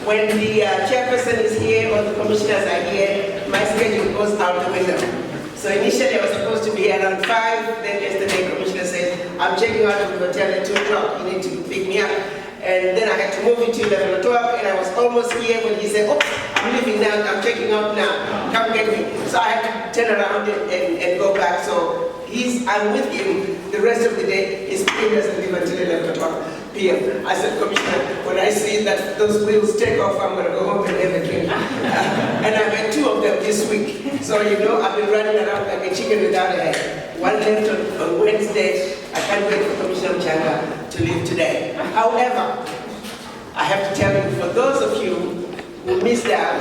when the chairperson is here or the commissioners are here, my schedule goes out the window. So initially I was supposed to be here around 5, then yesterday the commissioner said, I'm checking out of the hotel at 2 o'clock, you need to pick me up. And then I had to move it to 11 o'clock, and I was almost here when he said, oh, I'm leaving now, I'm checking out now, come get me. So I had to turn around and go back. So I'm with him the rest of the day. His plane doesn't leave until 11 o'clock p.m. I said, Commissioner, when I see that those wheels take off, I'm going to go home and have a drink. And I've had 2 of them this week. So, you know, I've been running around like a chicken without a head. One left on Wednesday. I can't wait for Commissioner Mchanga to leave today. However, I have to tell you, for those of you who missed out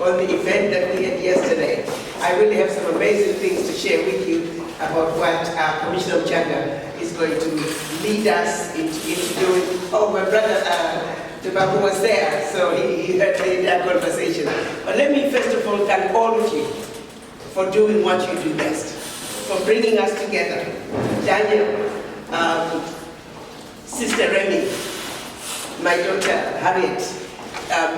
on the event that we had yesterday, I really have some amazing things to share with you about what Commissioner Mchanga is going to lead us into doing. Oh, my brother Tebabu was there, so he heard that conversation. But let me first of all thank all of you for doing what you do best, for bringing us together. Daniel, Sister Remy, my daughter Harriet,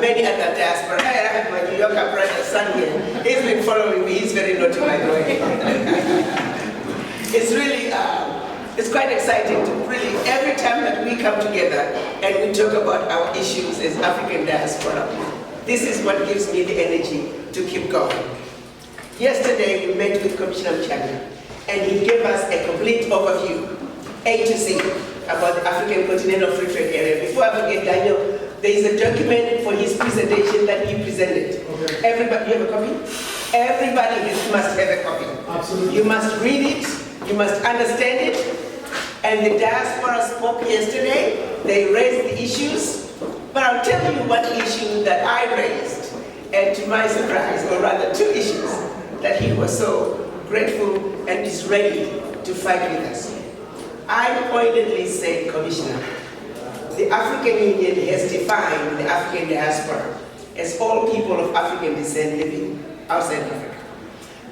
many other diaspora. I have my New Yorker brother, son here. He's been following me. He's very naughty, by the way. It's really, it's quite exciting to really, every time that we come together and we talk about our issues as African diaspora, this is what gives me the energy to keep going. Yesterday, we met with Commissioner Mchanga, and he gave us a complete overview, A to Z, about the African Continental Free Trade Area. Before I forget, Daniel, there is a document for his presentation that he presented. Okay. Everybody, you have a copy? Everybody must have a copy. Absolutely. You must read it, you must understand it, and the diaspora spoke yesterday. They raised the issues, but I'll tell you one issue that I raised, and to my surprise, or rather 2 issues, that he was so grateful and is ready to fight with us. I pointedly said, Commissioner, the African Union has defined the African diaspora as all people of African descent living outside Africa.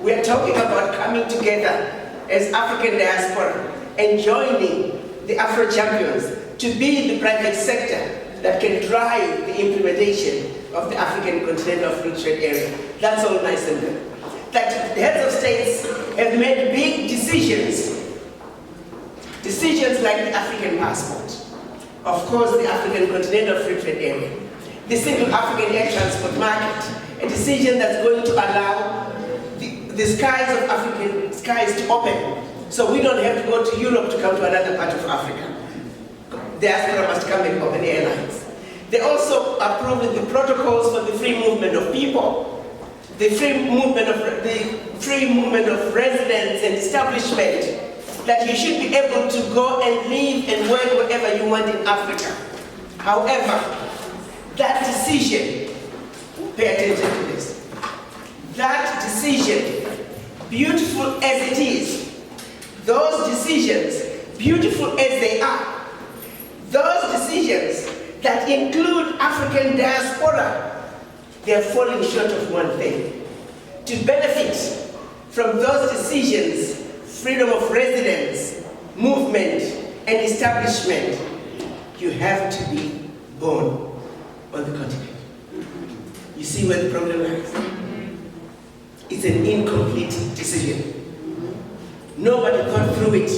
We are talking about coming together as African diaspora and joining the Afro-champions to be the private sector that can drive the implementation of the African Continental Free Trade Area. That's all nice and good. That the heads of states have made big decisions like the African passport, of course the African Continental Free Trade Area, the single African air transport market, a decision that's going to allow the skies of African skies to open, so we don't have to go to Europe to come to another part of Africa. Diaspora must come and open airlines. They also approved the protocols for the free movement of people, the free movement of residents and establishment, that you should be able to go and live and work wherever you want in Africa. However, that decision, pay attention to this, that decision, beautiful as it is, those decisions, beautiful as they are, those decisions that include African diaspora, they're falling short of one thing. To benefit from those decisions, freedom of residence, movement, and establishment, you have to be born on the continent. You see where the problem lies? It's an incomplete decision. Nobody thought through it.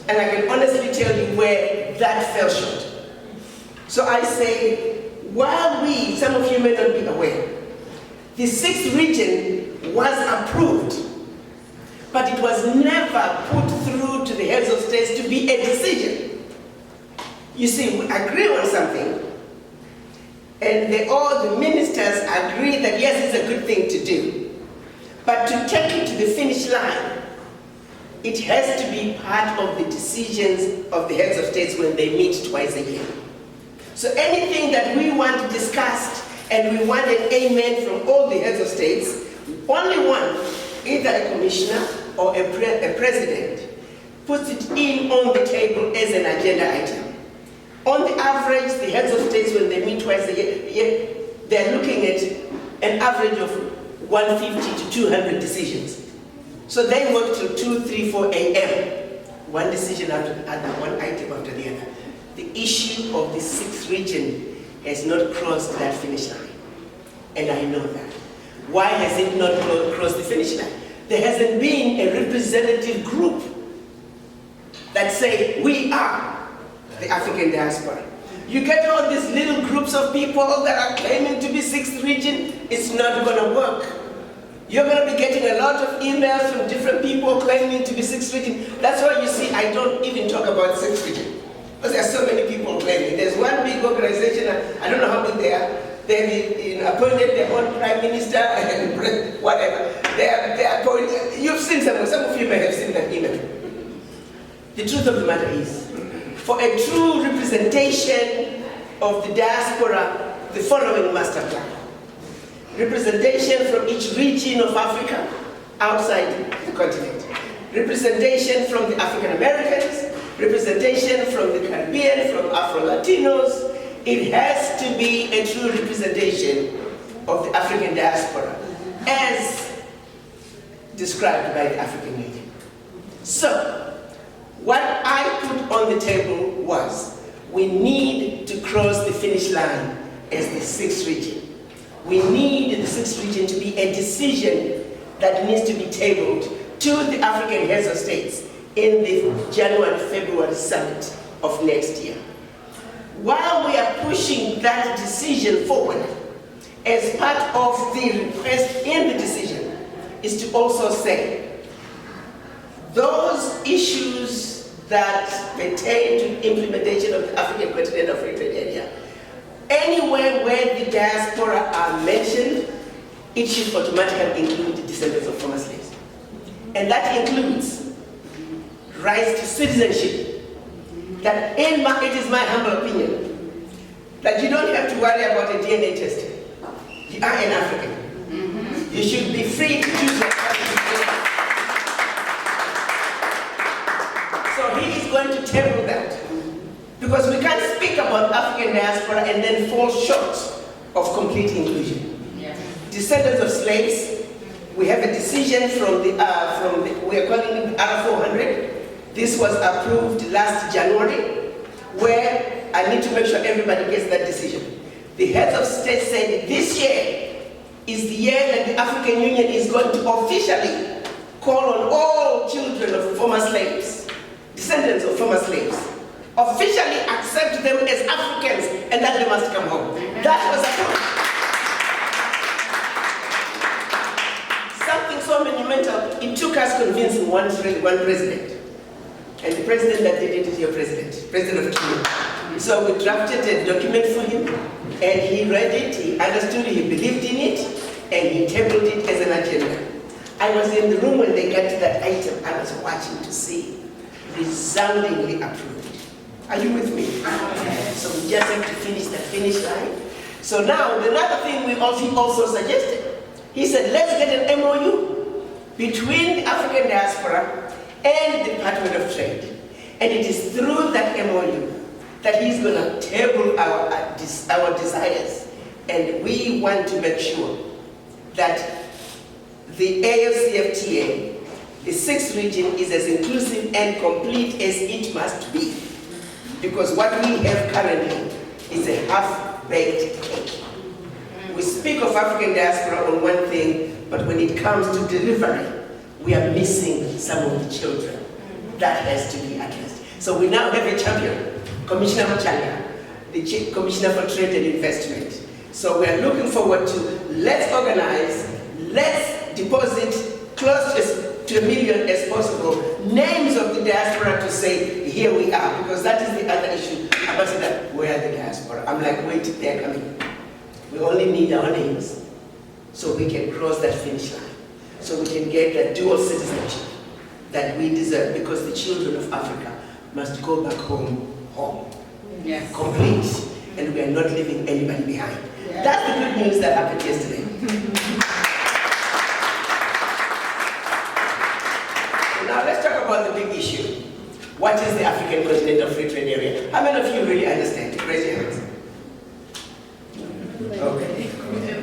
And I can honestly tell you where that fell short. So I say, while some of you may not be aware, the 6th region was approved, but it was never put through to the heads of states to be a decision. You see, we agree on something, and all the ministers agree that yes, it's a good thing to do. But to take it to the finish line, it has to be part of the decisions of the heads of states when they meet twice a year. So anything that we want discussed and we want an amen from all the heads of states, only one, either a commissioner or a president, puts it in on the table as an agenda item. On the average, the heads of states, when they meet twice a year, they're looking at an average of 150 to 200 decisions. So they work till 2, 3, 4 a.m. One decision after the other, one item after the other. The issue of the 6th region has not crossed that finish line. And I know that. Why has it not crossed the finish line? There hasn't been a representative group that say, we are the African diaspora. You get all these little groups of people that are claiming to be 6th region, it's not going to work. You're going to be getting a lot of emails from different people claiming to be 6th region. That's why you see I don't even talk about 6th region. Because there are so many people claiming. There's one big organization, I don't know how big they are. They've appointed their own prime minister and whatever. They appointed, you've seen some of you may have seen that email. The truth of the matter is, for a true representation of the diaspora, the following master plan. Representation from each region of Africa outside the continent. Representation from the African Americans, representation from the Caribbean, from Afro-Latinos. It has to be a true representation of the African diaspora as described by the African Union. So, what I put on the table was, we need to cross the finish line as the 6th region. We need the 6th region to be a decision that needs to be tabled to the African heads of states in the January-February summit of next year. While we are pushing that decision forward, as part of the request in the decision, is to also say, those issues that pertain to implementation of the African Continental Free Trade Area, anywhere where the diaspora are mentioned, it should automatically include descendants of former slaves. And that includes rights to citizenship. That it is my humble opinion that you don't have to worry about a DNA test. You are an African. You should be free to choose your country. So he is going to table that. Because we can't speak about African diaspora and then fall short of complete inclusion. Yeah. Descendants of slaves, we have a decision from the we are calling it R400. This was approved last January, where I need to make sure everybody gets that decision. The heads of state said this year is the year that the African Union is going to officially call on all children of former slaves, descendants of former slaves, officially accept them as Africans and that they must come home. That was approved. Something so monumental, it took us convincing one president. And the president that did it is your president, President of Kenya. So we drafted a document for him, and he read it, he understood it, he believed in it, and he tabled it as an agenda. I was in the room when they got to that item. I was watching to see, resoundingly approved. Are you with me? So we just have to finish that finish line. So now, another thing he also suggested, he said, let's get an MOU between the African diaspora and the Department of Trade. And it is through that MOU that he's going to table our desires. And we want to make sure that the AFCFTA, the 6th region, is as inclusive and complete as it must be. Because what we have currently is a half-baked cake. We speak of African diaspora on one thing, but when it comes to delivery, we are missing some of the children. That has to be addressed. So we now have a champion, Commissioner Mchanga, the Commissioner for Trade and Investment. So we are looking forward to, let's organize, let's deposit close to $1 million as possible, names of the diaspora to say, here we are, because that is the other issue. Ambassador, where are the diaspora? I'm like, wait, they're coming. We only need our names so we can cross that finish line, so we can get that dual citizenship that we deserve, because the children of Africa must go back home, yes, complete, and we are not leaving anybody behind. Yeah. That's the good news that happened yesterday. So now let's talk about the big issue. What is the African Continental Free Trade Area? How many of you really understand it? Raise your hands. Okay,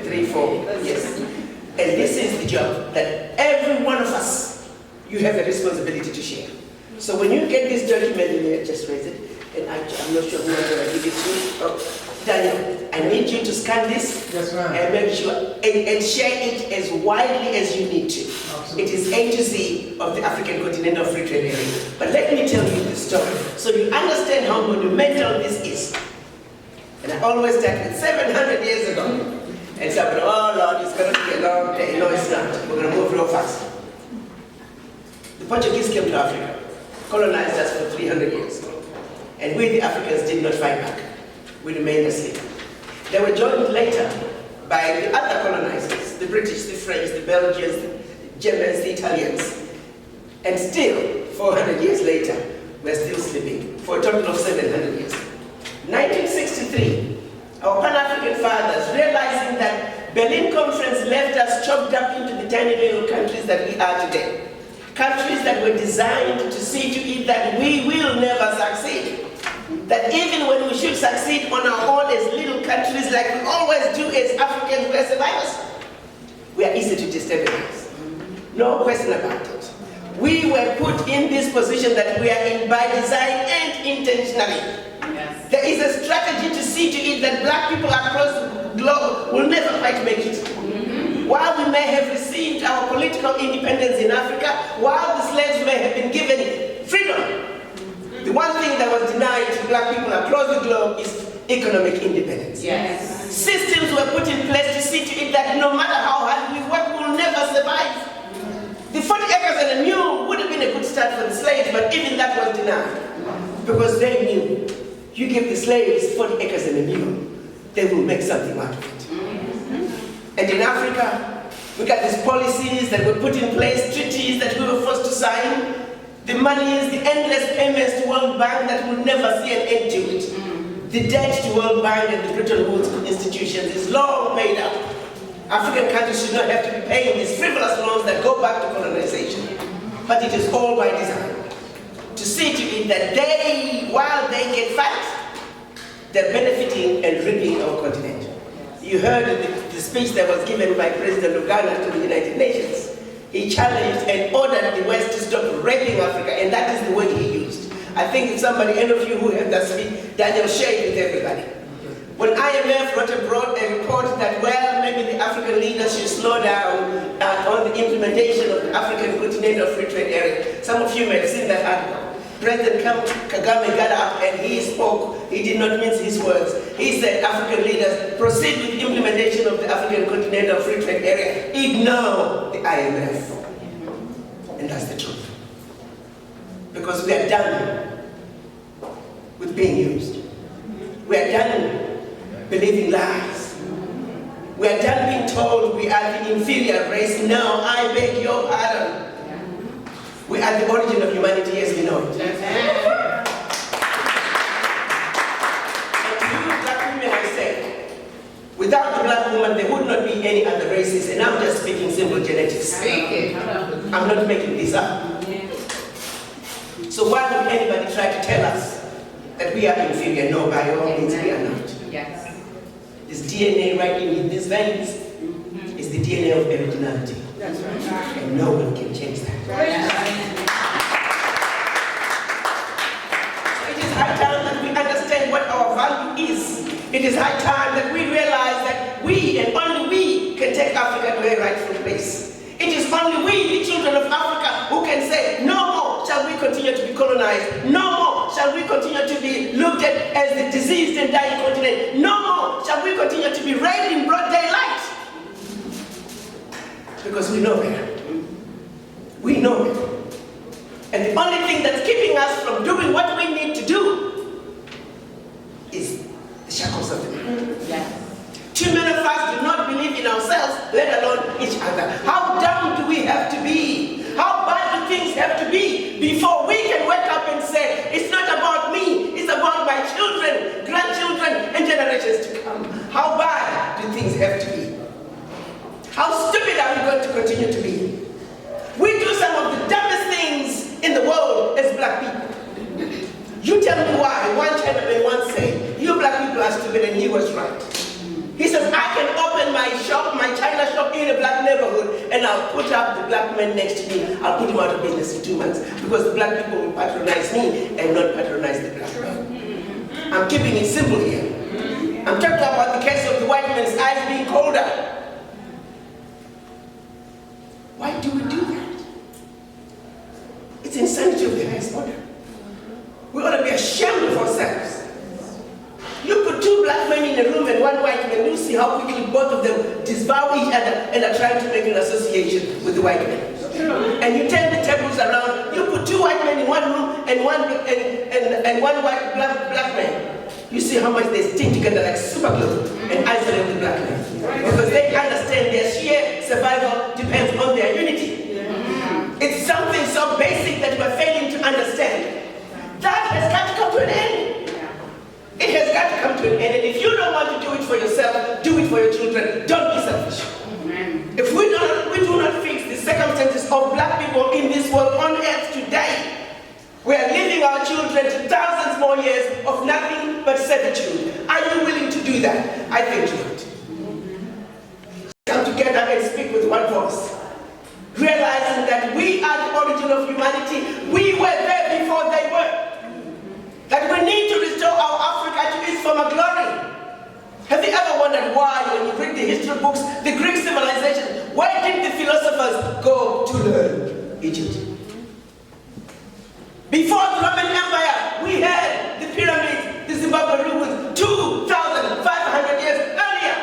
3, 4, yes. And this is the job that every one of us, you have a responsibility to share. So when you get this document, you just raise it, and I'm not sure who I'm going to give it to. Oh, Daniel, I need you to scan this and make sure and share it as widely as you need to. Absolutely. It is A to Z of the African Continental Free Trade Area. But let me tell you the story so you understand how monumental this is. And I always start with 700 years ago. And somebody, oh Lord, it's going to be a long day. No, it's not. We're going to move real fast. The Portuguese came to Africa, colonized us for 300 years. And we, the Africans, did not fight back. We remained asleep. They were joined later by the other colonizers, the British, the French, the Belgians, the Germans, the Italians. And still, 400 years later, we're still sleeping, for a total of 700 years. 1963, our Pan-African fathers, realizing that Berlin Conference left us chopped up into the tiny little countries that we are today. Countries that were designed to see to it that we will never succeed. That even when we should succeed on our own as little countries, like we always do as Africans, we are survivors. We are easy to destabilize. No question about it. We were put in this position that we are in by design and intentionally. Yes. There is a strategy to see to it that black people across the globe will never quite make it. While we may have received our political independence in Africa, while the slaves may have been given freedom, the one thing that was denied to black people across the globe is economic independence. Yes. Systems were put in place to see to it that no matter how hard we work, we will never survive. The 40 acres and a mule would have been a good start for the slaves, but even that was denied. Because they knew, you give the slaves 40 acres and a mule, they will make something out of it. And in Africa, we got these policies that were put in place, treaties that we were forced to sign, the monies, the endless payments to World Bank that will never see an end to it. The debt to World Bank and the Bretton Woods institutions is long paid up. African countries should not have to be paying these frivolous loans that go back to colonization. But it is all by design. To see to it that they, while they get fat, they're benefiting and reaping our continent. You heard the speech that was given by President of Ghana to the United Nations. He challenged and ordered the West to stop raping Africa, and that is the word he used. I think somebody, any of you who heard that speech, Daniel shared it with everybody. When IMF wrote a report that, well, maybe the African leaders should slow down on the implementation of the African Continental Free Trade Area, some of you may have seen that article. President Kagame got up and he spoke. He did not mince his words. He said, African leaders, proceed with the implementation of the African Continental Free Trade Area. Ignore the IMF. And that's the truth. Because we are done with being used. We are done believing lies. We are done being told we are the inferior race. No, I beg your pardon. We are the origin of humanity as we know it. And to you black women, I say, without the black woman, there would not be any other races. And I'm just speaking simple genetics. I'm not making this up. So why would anybody try to tell us that we are inferior? No, by all means, we are not. Yes. This DNA right in these veins is the DNA of originality. That's right. And no one can change that. So it is high time that we understand what our value is. It is high time that we realize that we and only we can take Africa to a rightful place. It is only we, the children of Africa, who can say, no more shall we continue to be colonized. No more shall we continue to be looked at as the diseased and dying continent. No more shall we continue to be raped in broad daylight. Because we know better. We know better. And the only thing that's keeping us from doing what we need to do is the shackles of the mind. Yes. Too many of us do not believe in ourselves, let alone each other. How dumb do we have to be? How bad do things have to be before we can wake up and say, it's not about me, it's about my children, grandchildren, and generations to come? How bad do things have to be? How stupid are we going to continue to be? We do some of the dumbest things in the world as black people. You tell me why. One Chinaman once said, you black people are stupid, and he was right. He says, I can open my shop, my China shop in a black neighborhood, and I'll put up the black man next to me. I'll put him out of business in 2 months, because the black people will patronize me and not patronize the black man. I'm keeping it simple here. I'm talking about the case of the white man's eyes being colder. Why do we do that? It's insanity of the highest order. We ought to be ashamed of ourselves. You put two black men in a room and one white man, you see how quickly both of them disavow each other and are trying to make an association with the white man. And you turn the tables around, you put two white men in one room and one white black man. You see how much they stick together like super glue and isolate the black men. Because they understand their sheer survival depends on their unity. It's something so basic that we're failing to understand. That has got to come to an end. It has got to come to an end. And if you don't want to do it for yourself, do it for your children. Don't be selfish. If we do not fix the circumstances of black people in this world on earth today, we are leaving our children to thousands more years of nothing but servitude. Are you willing to do that? I think not. Come together and speak with one voice, realizing that we are the origin of humanity. We were there before they were. That we need to restore our Africa to its former glory. Have you ever wondered why, when you read the history books, the Greek civilization, why did the philosophers go to learn Egypt? Before the Roman Empire, we had the pyramids, the Zimbabwe ruins, 2,500 years earlier.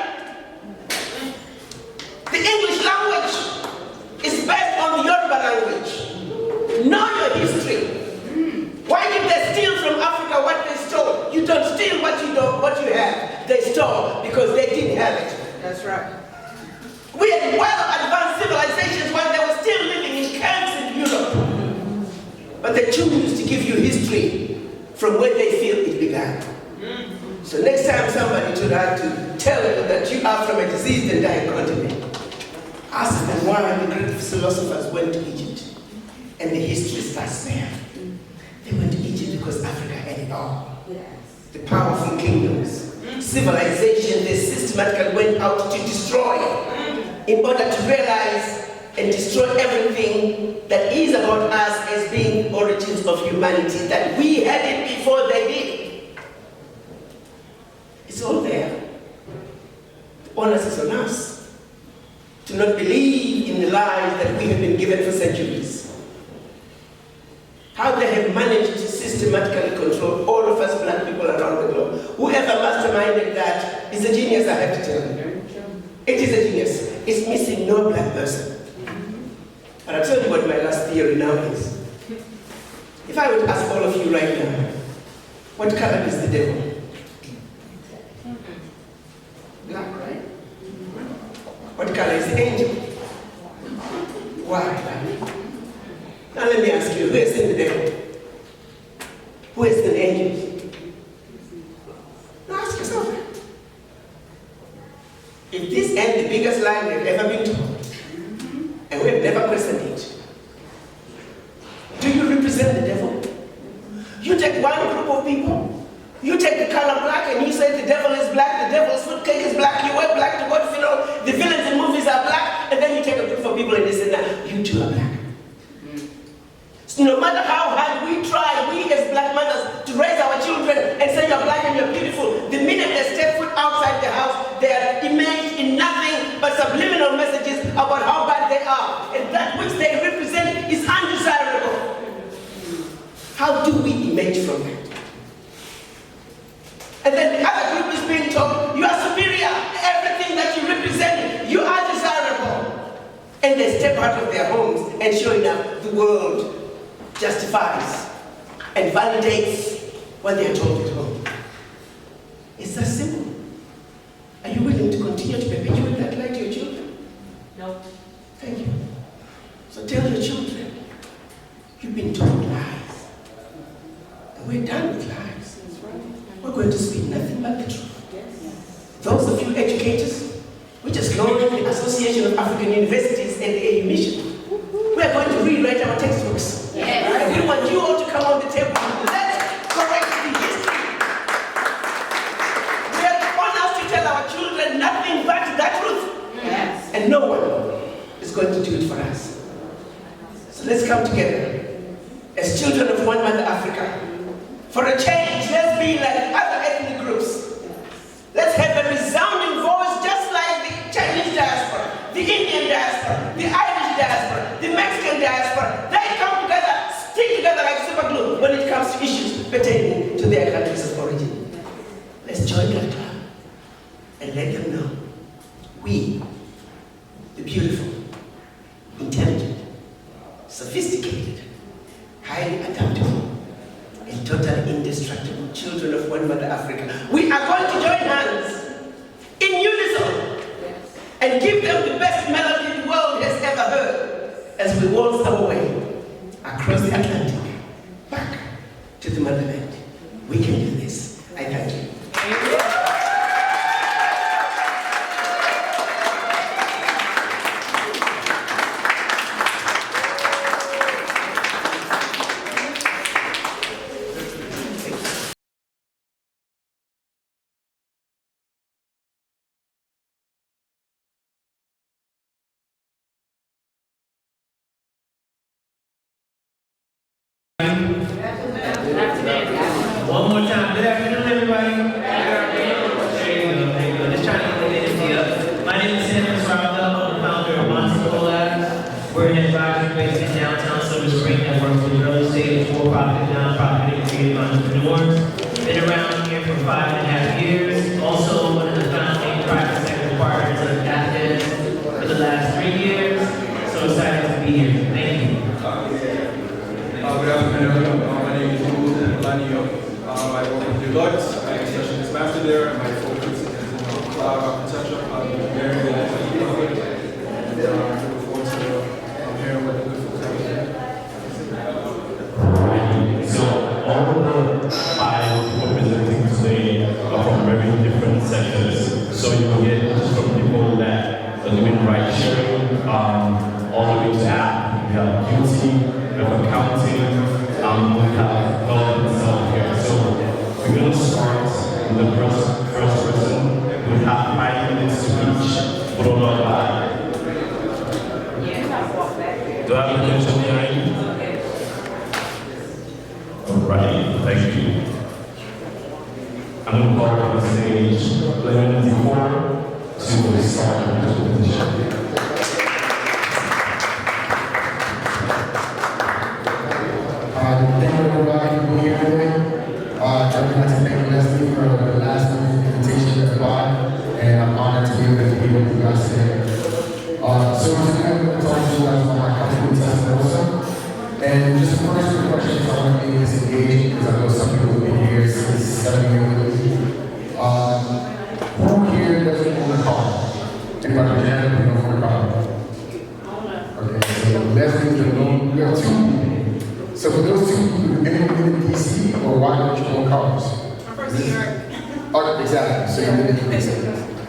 The English language is based on the Yoruba language. Know your history. Why did they steal from Africa what they stole? You don't steal what you have. They stole because they didn't have it. That's right. We had well-advanced civilizations while they were still living in camps in Europe. But they choose to give you history from where they feel it began. So next time somebody tries to tell you that you are from a diseased and dying continent, ask them why the Greek philosophers went to Egypt. And the history starts there. They went to Egypt because Africa had it all. The powerful kingdoms, civilization, they systematically went out to destroy in order to realize and destroy everything that is about us as being origins of humanity, that we had it before they did. It's all there. The onus is on us to not believe in the lies that we have been given for centuries. How they have managed to systematically control all of us black people around the globe. Whoever masterminded that is a genius, I have to tell you. It is a genius. It's missing no black person. But I'll tell you what my last theory now is. If I would ask all of you right now, what color is the devil? Black, right? What color is the angel? White. Now let me ask you, who has seen the devil? Who has seen the angels? Now ask yourself that. If this ain't the biggest lie we've ever been told, and we've never questioned it, do you represent the devil? You take one group of people, you take the color black and you say the devil is black, the devil's food cake is black, you wear black to go to funeral, the villains in movies are black, and then you take a group of people and they say, nah, you two are black. So no matter how hard we try, we as black mothers, to raise our children and say you're black and you're beautiful, the minute they step foot outside the house, they are immersed in nothing but subliminal messages about how bad they are. And that which they represent is undesirable. How do we emerge from that? And then the other group is being told, you are superior, everything that you represent, you are desirable. And they step out of their homes and sure enough, the world justifies and validates what they are told at home. It's that simple. Are you willing to continue to perpetuate that lie to your children? No. Thank you. So tell your children, you've been told lies. And we're done with lies. We're going to speak nothing but the truth. Yes. Those of you educators, we just launched the Association of African Universities and the AU Mission. We are going to rewrite our textbooks. Yes. And we want you all to come on the table. Let's correct the history. We are on us to tell our children nothing but the truth. Yes. And no one is going to do it for us. So let's come together as children of one mother Africa. For a change, let's be like other ethnic groups. Let's have pertaining to their countries of origin. Let's join that club and let them know we, the beautiful, intelligent, sophisticated, highly adaptable, and totally indestructible children of one mother Africa, we are going to join hands in unison and give them the best melody the world has ever heard as we waltz our way across the Atlantic back to the motherland. We can do this. I thank you. One more time. Good afternoon, everybody. Good afternoon. There you go. Just trying to get the energy up. My name is Sam Sarabel. I'm the founder of Monster Labs. We're an advisory based in downtown Silver Spring that works with early stage, for-profit, non-profit, and creative entrepreneurs. Been around here for 5.5 years. Also one of the founding private sector partners of AFDES for the last 3 years. So excited to be here. Thank you. Good afternoon, my name is I work with Deloitte. I am a specialist master there, and my focus is in cloud architecture. I'm very good at it, and I look forward to hearing what the good folks have to say. So all of the 5 representing today are from very different sectors. So you will get from people that are doing ride sharing, all the way to app. We have beauty, we have accounting, we have government and healthcare. So we're going to start with the first person. We have 5 minutes to each. Put on our back. Do I have attention hearing? Alright, thank you. I'm going to call on the stage Lemon D4 to start the presentation. Thank you everybody for being here today. I'd like to thank Leslie for the last invitation to apply, and I'm honored to be able to be with you guys today. So today I'm going to talk to you guys about my company, Diaspora. And just the first 2 questions I want to make this engaging, because I know some people have been here since 7 years. Who here doesn't own a car? Anybody can don't own a car? Okay, so Leslie, you have 2 people. So for those 2 people, anyone in DC, or why don't you own cars? I'm from New York. Oh, exactly. So you live in DC.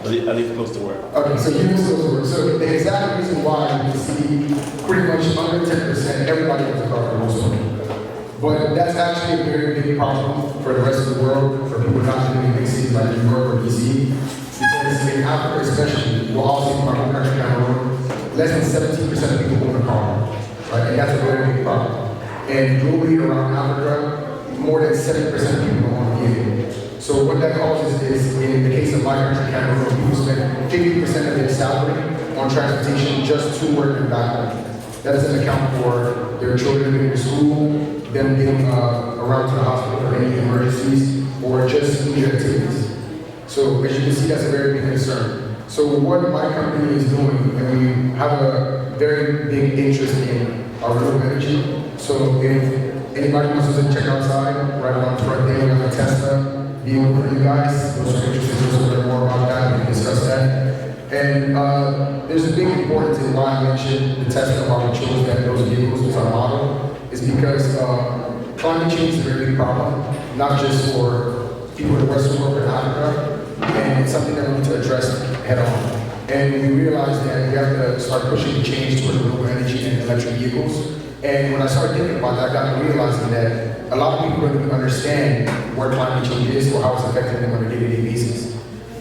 I live close to work. Okay, so you live close to work. So the exact reason why you see pretty much under 10%, everybody has a car for most of them. But that's actually a very big problem for the rest of the world, for people not living in big cities like New York or DC. Because in Africa especially, we'll all see my own country Cameroon, less than 17% of people own a car. Right? And that's a very big problem. And globally around Africa, more than 70% of people own a vehicle. So what that causes is, in the case of my country, Cameroon, people spend 50% of their salary on transportation just to work and back home. That doesn't account for their children getting to school, them getting around to the hospital for any emergencies, or just new activities. So as you can see, that's a very big concern. So what my company is doing, and we have a very big interest in our renewable energy. So if anybody wants to check outside, right around front there, we have a Tesla vehicle for you guys. Those are interested to learn more about that, we can discuss that. And there's a big importance in why I mentioned the Tesla, why we chose those vehicles as our model, is because climate change is a very big problem, not just for people in the Western world, but in Africa, and it's something that we need to address head on. And we realized that we have to start pushing the change towards renewable energy and electric vehicles. And when I started thinking about that, I got to realizing that a lot of people don't even understand where climate change is or how it's affecting them on a day-to-day basis.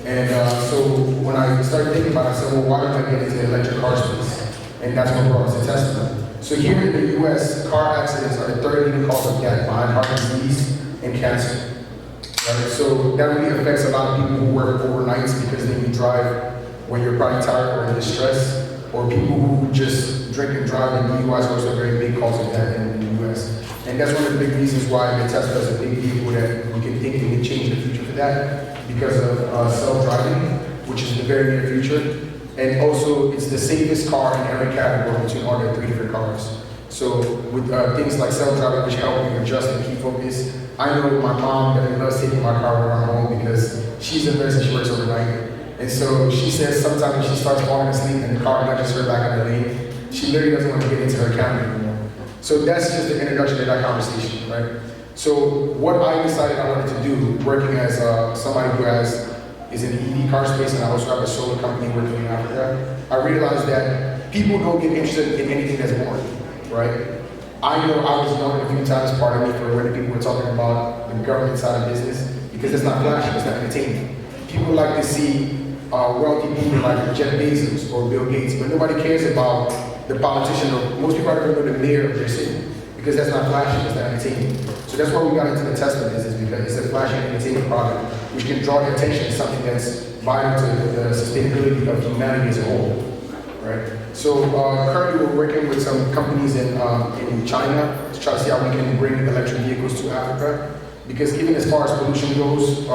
And so when I started thinking about it, I said, well, why don't I get into the electric car space? And that's what brought us to Tesla. So here in the US, car accidents are the 3rd leading cause of death behind heart disease and cancer. Right? So that really affects a lot of people who work overnights because they can drive when you're probably tired or in distress, or people who just drink and drive, and DUI is also a very big cause of death in the US. And that's one of the big reasons why the Tesla is a big vehicle that we can think can change the future for that, because of self-driving, which is in the very near future. And also, it's the safest car in every category between all the 3 different cars. So with things like self-driving, which help you adjust and keep focus. I know my mom definitely loves taking my car around home because she's a nurse and she works overnight. And so she says sometimes when she starts falling asleep and the car nudges her back in the lane, she literally doesn't want to get into her camera anymore. So that's just the introduction to that conversation, right? So what I decided I wanted to do, working as somebody who is in the EV car space, and I also have a solar company working in Africa, I realized that people don't get interested in anything that's boring, right? I know I was known a few times, pardon me, for when people were talking about the government side of business, because it's not flashy, it's not entertaining. People like to see wealthy people like Jeff Bezos or Bill Gates, but nobody cares about the politician, or most people don't know the mayor of their city, because that's not flashy, it's not entertaining. So that's why we got into the Tesla business, because it's a flashy and entertaining product, which can draw the attention to something that's vital to the sustainability of humanity as a whole, right? So currently we're working with some companies in China to try to see how we can bring electric vehicles to Africa. Because even as far as pollution goes,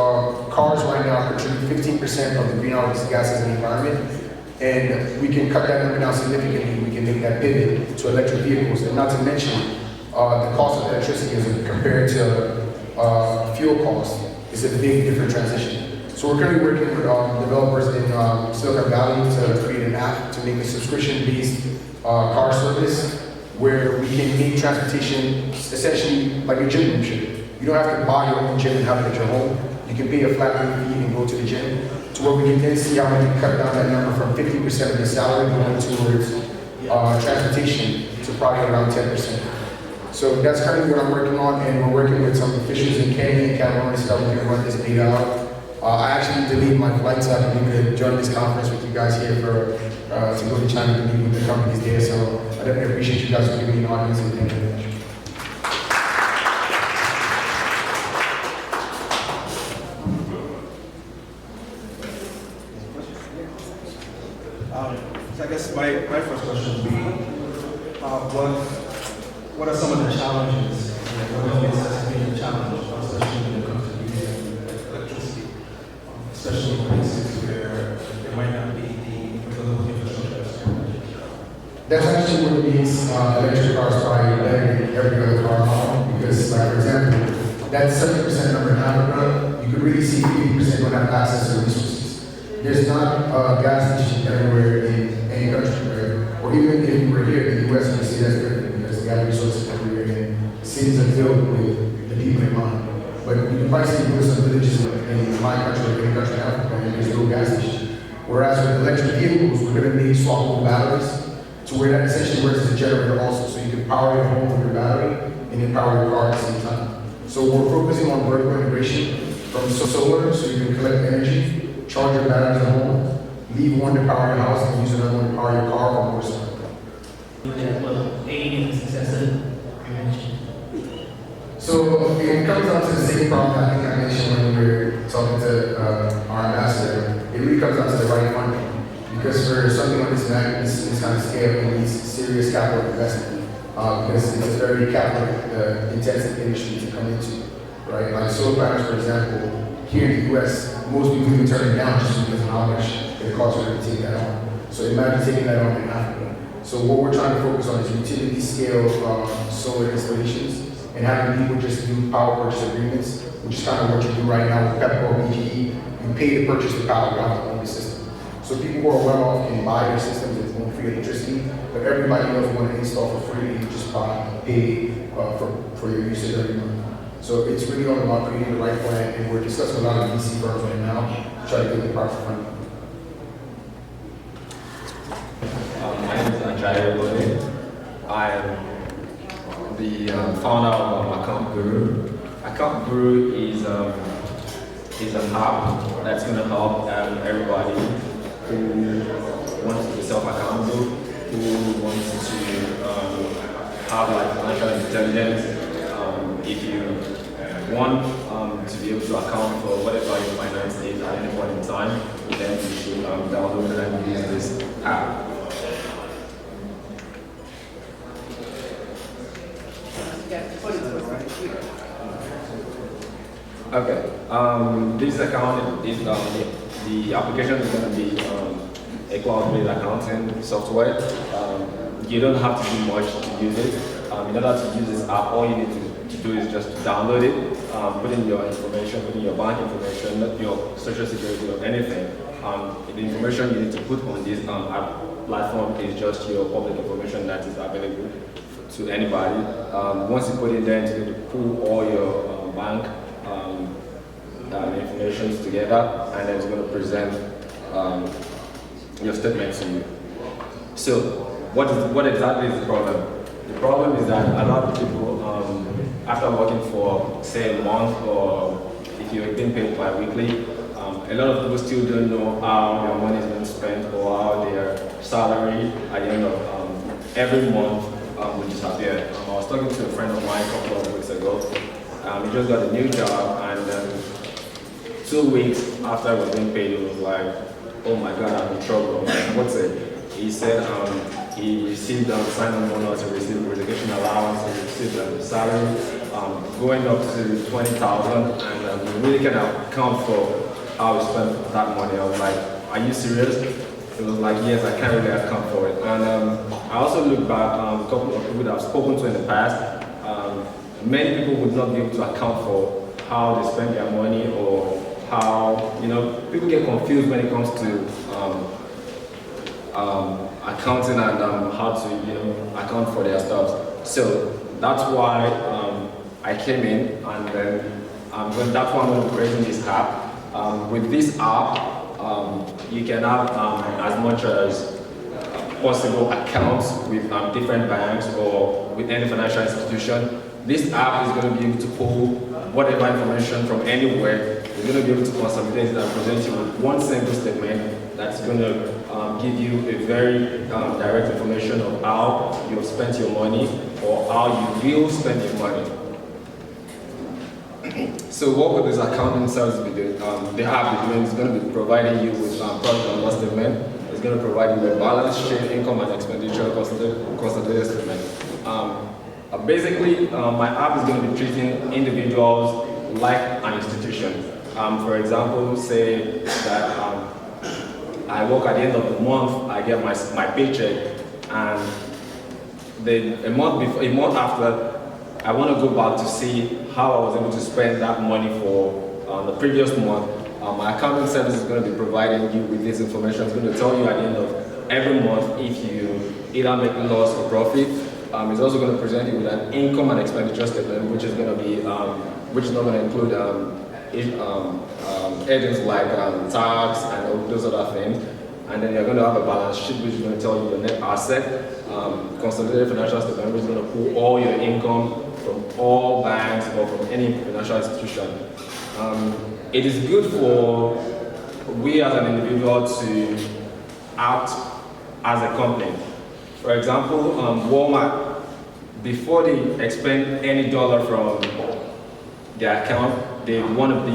cars right now contribute 15% of the greenhouse gases in the environment. And we can cut that number down significantly. We can make that pivot to electric vehicles. And not to mention, the cost of electricity is compared to fuel costs is a big different transition. So we're currently working with developers in Silicon Valley to create an app to make a subscription-based car service where we can make transportation essentially like a gym membership. You don't have to buy your own gym and have it at your home. You can pay a flat rate fee and go to the gym, to where we can then see how we can cut down that number from 50% of the salary going towards transportation to probably around 10%. So that's currently what I'm working on, and we're working with some officials in Kenya and Cameroon so that we can run this data out. I actually delayed my flight so I can be able to join this conference with you guys here for to go to China to meet with the companies there. So I definitely appreciate you guys for giving me an audience, and thank you very much. So I guess my first question would be, what are some of the challenges, what have been the challenge, especially when it comes to using electricity, especially in places where there might not be the available infrastructure? That's actually what makes electric cars probably better than every other car model, because like for example, that 70% number in Africa, you could really see 80% don't have access to resources. There's not a gas station everywhere in any country, right? Or even if you were here in the US, you see that's different because we have resources everywhere and cities are filled with the people in mind. But you might see some villages in my country or any country in Africa and there's no gas station. Whereas with electric vehicles, we're going to need swappable batteries to where that essentially works as a generator also. So you can power your home with your battery and then power your car at the same time. So we're focusing on vertical integration from solar, so you can collect energy, charge your batteries at home, leave one to power your house, and use another one to power your car or motorcycle. Well, aid in the success of prevention. So it comes down to the same problem I think I mentioned when we were talking to our ambassador. It really comes down to the right funding. Because for something like this kind of scale, it needs serious capital investment. Because it's a very capital intensive industry to come into, right? Like solar panels, for example, here in the US, most people even turn it down just because of how much it costs for them to take that on. So imagine taking that on in Africa. So what we're trying to focus on is utility scale solar installations and having people just do power purchase agreements, which is kind of what you do right now with Pepco or BGE. You pay to purchase the power, you have to own the system. So people who are well off can buy their systems and own free electricity, but everybody else want to install for free, you just pay for your usage every month. So it's really all about creating the right plan, and we're discussing a lot of VC firms right now to try to get the proper funding. My name is Chihombori-Quao. I am the founder of Account Guru. Account Guru is an app that's going to help everybody who wants to be self-accountable, who wants to have like financial intelligence. If you want to be able to account for whatever your finance is at any point in time, then you should download and use this app. Yeah, Okay. This account is the application is going to be a cloud-based accounting software. You don't have to do much to use it. In order to use this app, all you need to do is just download it, put in your information, put in your bank information, not your social security or anything. The information you need to put on this app platform is just your public information that is available to anybody. Once you put it there, it's going to pull all your bank information together, and then it's going to present your statement to you. So, what exactly is the problem? The problem is that a lot of people, after working for, say, a month, or if you're being paid bi-weekly, a lot of people still don't know how their money is being spent or how their salary at the end of every month will disappear. I was talking to a friend of mine a couple of weeks ago. He just got a new job, and 2 weeks after I was being paid, he was like, "Oh my God, I'm in trouble." I'm like, "What's it?" He said he received sign-on bonus, he received relocation allowance, he received salary going up to 20,000, and he really cannot account for how he spent that money. I was like, "Are you serious?" He was like, "Yes, I can't really account for it." And I also look back, a couple of people that I've spoken to in the past, many people would not be able to account for how they spend their money, or how, people get confused when it comes to accounting and how to, account for their stuff. So that's why I came in, and then that's why I'm going to be creating this app. With this app, you can have as much as possible accounts with different banks or with any financial institution. This app is going to be able to pull whatever information from anywhere. It's going to be able to consolidate it and present you with one single statement that's going to give you a very direct information of how you have spent your money or how you will spend your money. So what will this accounting service be doing? The app is doing is going to be providing you with profit and loss statement. It's going to provide you with balance sheet, income and expenditure, consolidated statement. Basically, my app is going to be treating individuals like an institution. For example, say that I work at the end of the month, I get my paycheck, and then a month after, I want to go back to see how I was able to spend that money for the previous month. My accounting service is going to be providing you with this information. It's going to tell you at the end of every month if you either make loss or profit. It's also going to present you with an income and expenditure statement, which is going to be, which is not going to include headings like tax and all those other things. And then you're going to have a balance sheet, which is going to tell you your net asset, consolidated financial statement, which is going to pull all your income from all banks or from any financial institution. It is good for we as an individual to act as a company. For example, Walmart, before they expend any dollar from their account, they want to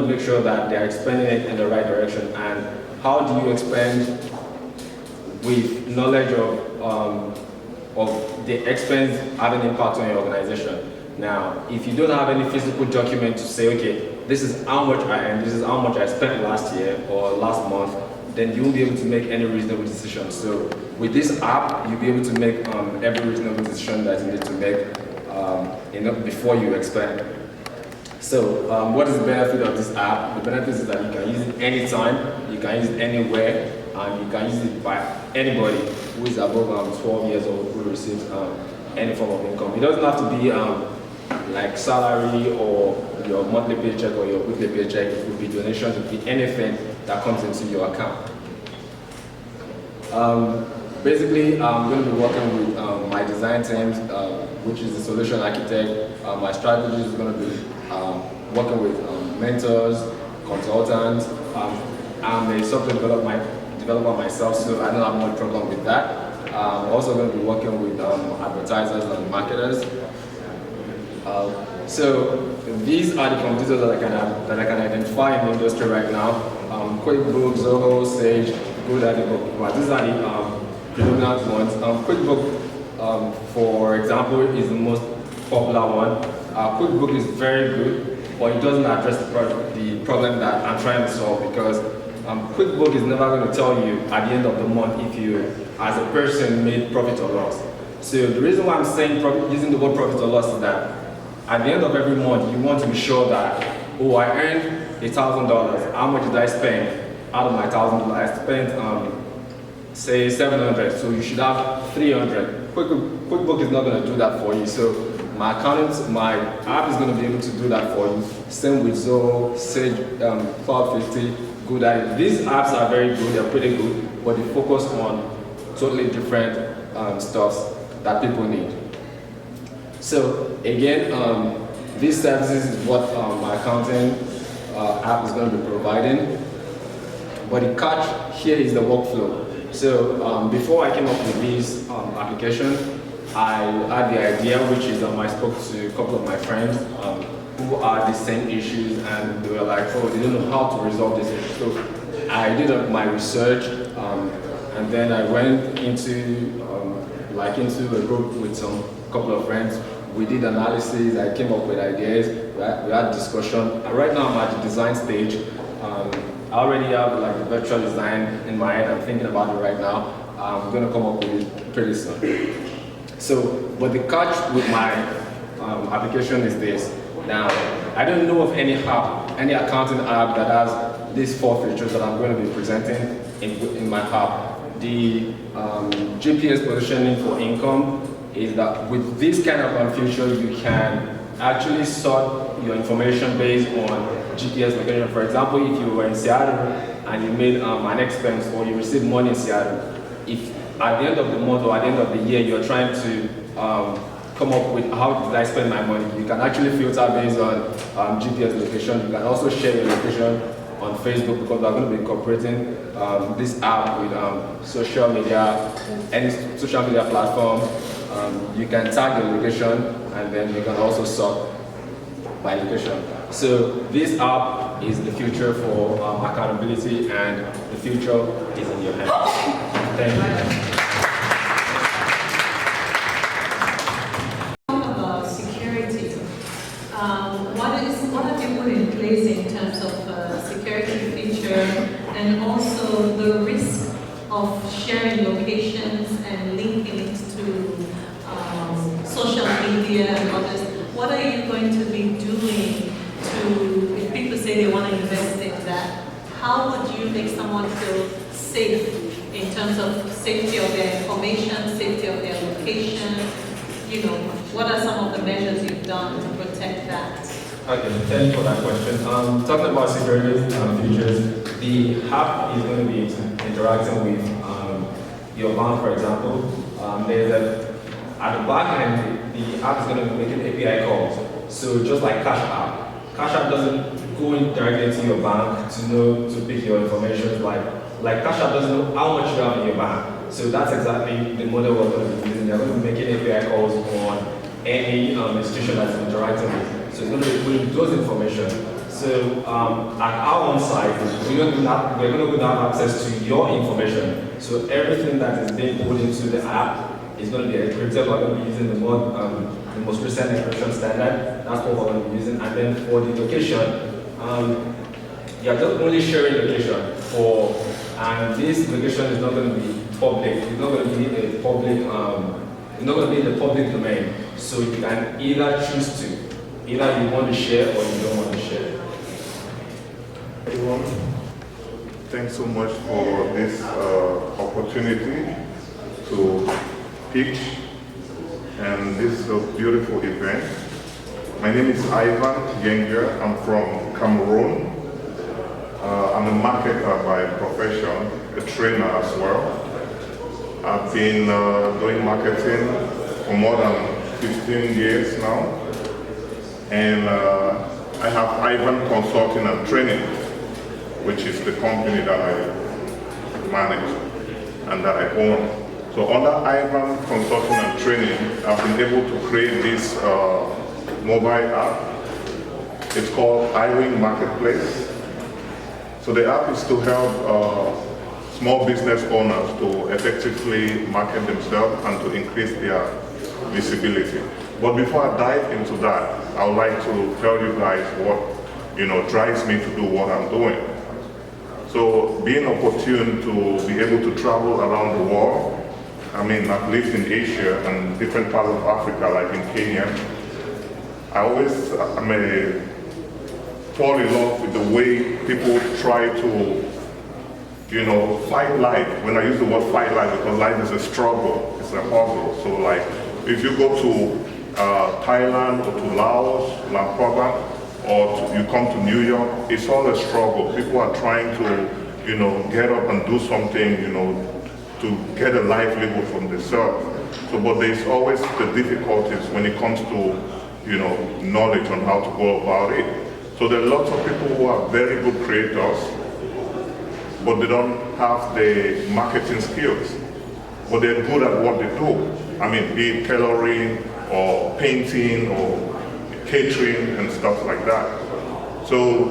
make sure that they are expending it in the right direction. And how do you expend with knowledge of the expense having impact on your organization? Now, if you don't have any physical document to say, okay, this is how much I earned, this is how much I spent last year or last month, then you won't be able to make any reasonable decision. So with this app, you'll be able to make every reasonable decision that you need to make before you expend. So what is the benefit of this app? The benefit is that you can use it anytime, you can use it anywhere, and you can use it by anybody who is above 12 years old who receives any form of income. It doesn't have to be like salary or your monthly paycheck or your weekly paycheck. It could be donations, it could be anything that comes into your account. Basically, I'm going to be working with my design teams, which is the solution architect. My strategy is going to be working with mentors, consultants. I'm a software developer myself, so I don't have much problem with that. I'm also going to be working with advertisers and marketers. So these are the competitors that I can identify in the industry right now. QuickBooks, Zoho, Sage, GoDaddy, but these are the predominant ones. QuickBooks, for example, is the most popular one. QuickBooks is very good. but it doesn't address the problem that I'm trying to solve, because QuickBooks is never going to tell you at the end of the month if you, as a person, made profit or loss. So the reason why I'm saying using the word profit or loss is that at the end of every month, you want to be sure that, oh, I earned $1,000. How much did I spend out of my $1,000? I spent, say, $700. So you should have $300. QuickBooks is not going to do that for you. So my app is going to be able to do that for you. Same with Zoho, Sage, Cloud50, GoDaddy. These apps are very good. They're pretty good, but they focus on totally different stuff that people need. So again, these services is what my accounting app is going to be providing. But the catch here is the workflow. So before I came up with this application, I had the idea, which is I spoke to a couple of my friends who had the same issues, and they were like, oh, they don't know how to resolve this issue. So I did my research, and then I went into a group with some couple of friends. We did analysis, I came up with ideas, we had discussion. Right now I'm at the design stage. I already have like the virtual design in my head. I'm thinking about it right now. I'm going to come up with it pretty soon. So, but the catch with my application is this. Now, I don't know of any accounting app that has these 4 features that I'm going to be presenting in my app. The GPS positioning for income is that with this kind of feature, you can actually sort your information based on GPS location. For example, if you were in Seattle and you made an expense or you received money in Seattle, if at the end of the month or at the end of the year you're trying to come up with how did I spend my money, you can actually filter based on GPS location. You can also share your location on Facebook, because we're going to be incorporating this app with social media, any social media platform. You can tag your location, and then you can also sort by location. So this app is the future for accountability, and the future is in your hands. Thank you. About security, what have you put in place in terms of security feature, and also the risk of sharing locations and linking it to social media and others? What are you going to be doing to, if people say they want to invest in that, how would you make someone feel safe in terms of safety of their information, safety of their location? You know, what are some of the measures you've done to protect that? Okay, thank you for that question. Talking about security features, the app is going to be interacting with your bank, for example. At the back end, the app is going to be making API calls. So just like Cash App doesn't go in directly to your bank to pick your information. Like Cash App doesn't know how much you have in your bank. So that's exactly the model we're going to be using. They're going to be making API calls on any institution that's interacting with. So it's going to be putting those information. So at our own site, we're going to have access to your information. So everything that is being put into the app is going to be encrypted. We're going to be using the most recent encryption standard. That's what we're going to be using. And then for the location, you're just only sharing location and this location is not going to be public. It's not going to be a public. It's not going to be in the public domain. So you can either choose to, either you want to share or you don't want to share. Everyone, thanks so much for this opportunity to pitch, and this is a beautiful event. My name is Ivan Genger. I'm from Cameroon. I'm a marketer by profession, a trainer as well. I've been doing marketing for more than 15 years now, and I have Ivan Consulting and Training, which is the company that I manage and that I own. So under Ivan Consulting and Training, I've been able to create this mobile app. It's called iWing Marketplace. So the app is to help small business owners to effectively market themselves and to increase their visibility. But before I dive into that, I would like to tell you guys what, drives me to do what I'm doing. So being opportune to be able to travel around the world, I mean, I've lived in Asia and different parts of Africa, like in Kenya. I may fall in love with the way people try to, fight life. When I use the word fight life, because life is a struggle, it's a hustle. So like, if you go to Thailand or to Laos, Lampaba, or you come to New York, it's all a struggle. People are trying to, get up and do something, to get a livelihood from themselves. So, but there's always the difficulties when it comes to, knowledge on how to go about it. So there are lots of people who are very good creators, but they don't have the marketing skills. But they're good at what they do. I mean, be it tailoring or painting or catering and stuff like that. So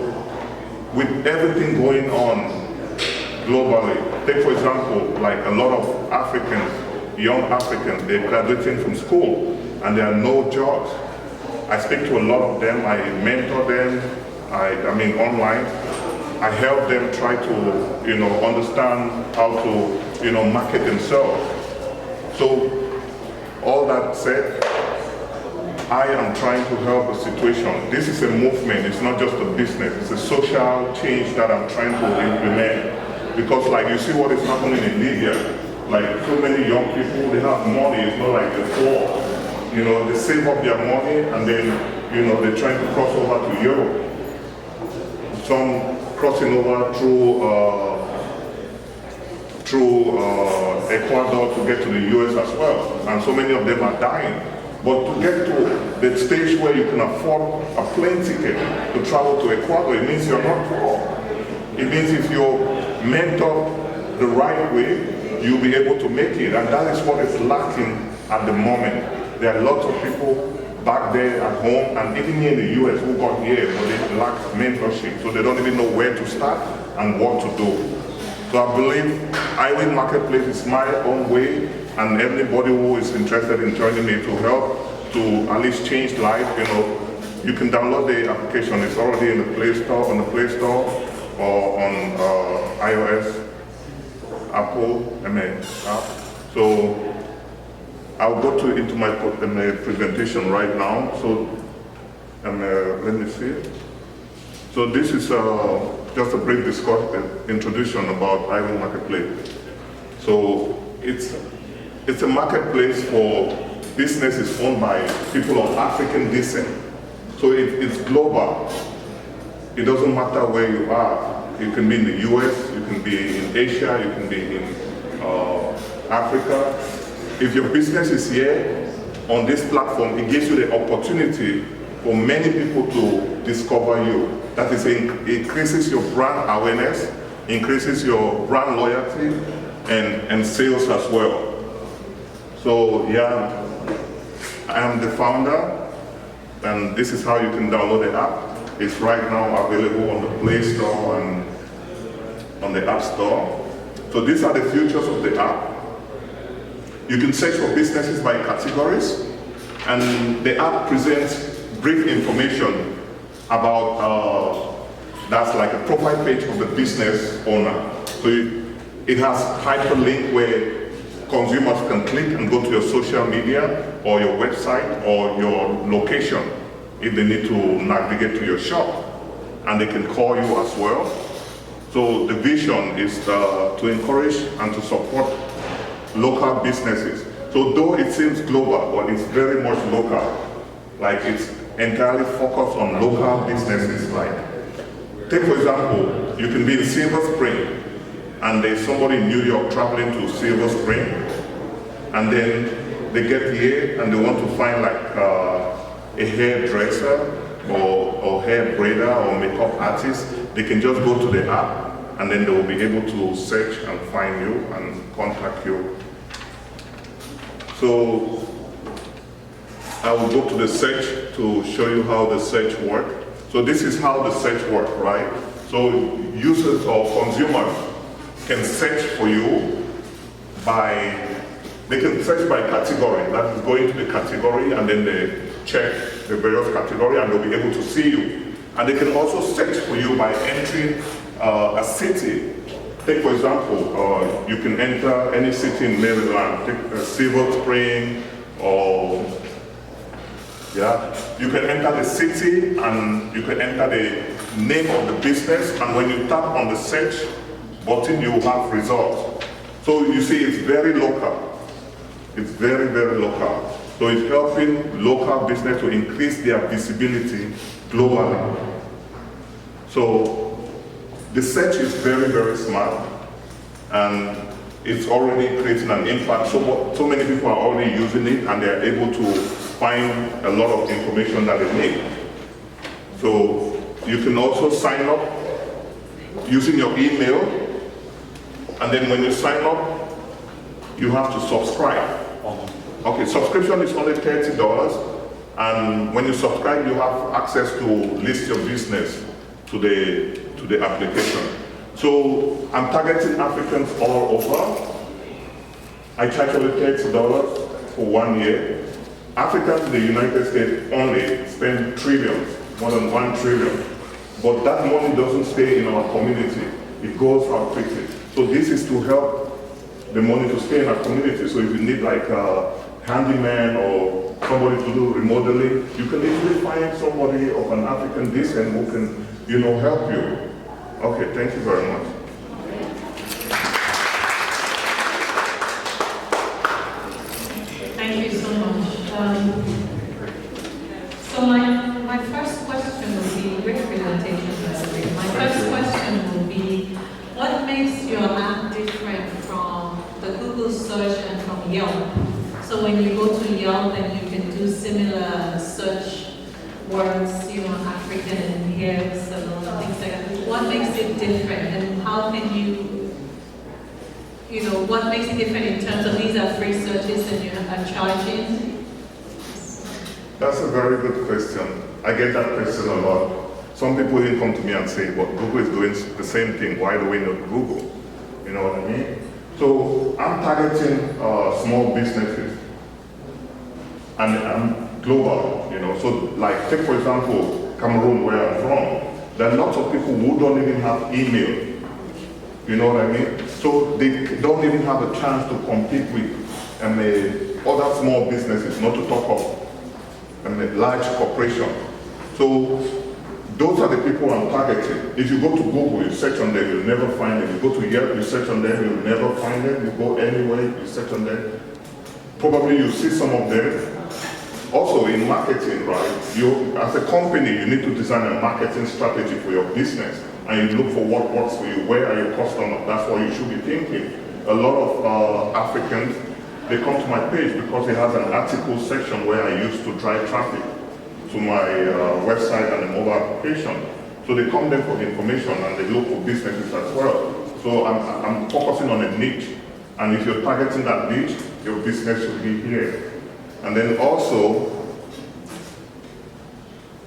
with everything going on globally, take for example, like a lot of Africans, young Africans, they're graduating from school and there are no jobs. I speak to a lot of them, I mentor them, I mean online. I help them try to, understand how to, market themselves. So all that said, I am trying to help the situation. This is a movement, it's not just a business, it's a social change that I'm trying to implement. Because like you see what is happening in Libya, like so many young people, they have money, it's not like they're poor. They save up their money and then, they're trying to cross over to Europe. Some crossing over through Ecuador to get to the US as well. And so many of them are dying. But to get to the stage where you can afford a plane ticket to travel to Ecuador, it means you're not poor. It means if you're mentored the right way, you'll be able to make it. And that is what is lacking at the moment. There are lots of people back there at home and even here in the US who got here, but they lack mentorship. So they don't even know where to start and what to do. So I believe Island Marketplace is my own way, and everybody who is interested in joining me to help to at least change life, you can download the application. It's already in the Play Store, or on iOS, Apple, app. So I'll go into my presentation right now. So let me see. So this is just a brief introduction about Island Marketplace. So it's a marketplace for businesses owned by people of African descent. So it's global. It doesn't matter where you are. You can be in the US, you can be in Asia, you can be in Africa. If your business is here on this platform, it gives you the opportunity for many people to discover you. That is, it increases your brand awareness, increases your brand loyalty, and sales as well. So yeah, I am the founder, and this is how you can download the app. It's right now available on the Play Store and on the App Store. So these are the features of the app. You can search for businesses by categories, and the app presents brief information about, that's like a profile page of the business owner. So it has hyperlink where consumers can click and go to your social media or your website or your location if they need to navigate to your shop, and they can call you as well. So the vision is to encourage and to support local businesses. So though it seems global, but it's very much local. Like it's entirely focused on local businesses. Like, take for example, you can be in Silver Spring, and there's somebody in New York traveling to Silver Spring, and then they get here and they want to find like a hairdresser or hair braider or makeup artist. They can just go to the app, and then they will be able to search and find you and contact you. So I will go to the search to show you how the search works. So this is how the search works, right? So users or consumers can search for you they can search by category. That is, going to the category and then they check the various categories, and they'll be able to see you. And they can also search for you by entering a city. Take, for example, you can enter any city in Maryland, take Silver Spring, or you can enter the city and you can enter the name of the business, and when you tap on the search button, you will have results. So you see, it's very local. It's very, very local. So it's helping local business to increase their visibility globally. So the search is very, very smart, and it's already creating an impact. So many people are already using it, and they're able to find a lot of information that they need. So you can also sign up using your email, and then when you sign up, you have to subscribe. Okay, subscription is only $30, and when you subscribe, you have access to list your business to the application. So I'm targeting Africans all over. I charge only $30 for 1 year. Africans in the United States only spend trillions, more than 1 trillion. But that money doesn't stay in our community. It goes out quickly. So this is to help the money to stay in our community. So if you need like a handyman or somebody to do remodeling, you can easily find somebody of an African descent who can, help you. Okay, thank you very much. Thank you so much. So my first question will be great presentation, Leslie. My first question will be, what makes your app different from the Google search and from Yelp? So when you go to Yelp and you can do similar search words, African and hair salon, things like that. What makes it different, and how can what makes it different in terms of these are free searches and you are charging? That's a very good question. I get that question a lot. Some people even come to me and say, but Google is doing the same thing, why do we not Google? You know what I mean? So I'm targeting small businesses, and I'm global, So like, take for example, Cameroon, where I'm from. There are lots of people who don't even have email. You know what I mean? So they don't even have a chance to compete with other small businesses, not to talk of large corporations. So those are the people I'm targeting. If you go to Google, you search on them, you'll never find them. You go to Yelp, you search on them, you'll never find them. You go anywhere, you search on them. Probably you'll see some of them. Also in marketing, right? You, as a company, you need to design a marketing strategy for your business, and you look for what works for you. Where are your customers? That's what you should be thinking. A lot of Africans, they come to my page because it has an article section where I used to drive traffic to my website and the mobile application. So they come there for information, and they look for businesses as well. So I'm focusing on a niche, and if you're targeting that niche, your business should be here. And then also,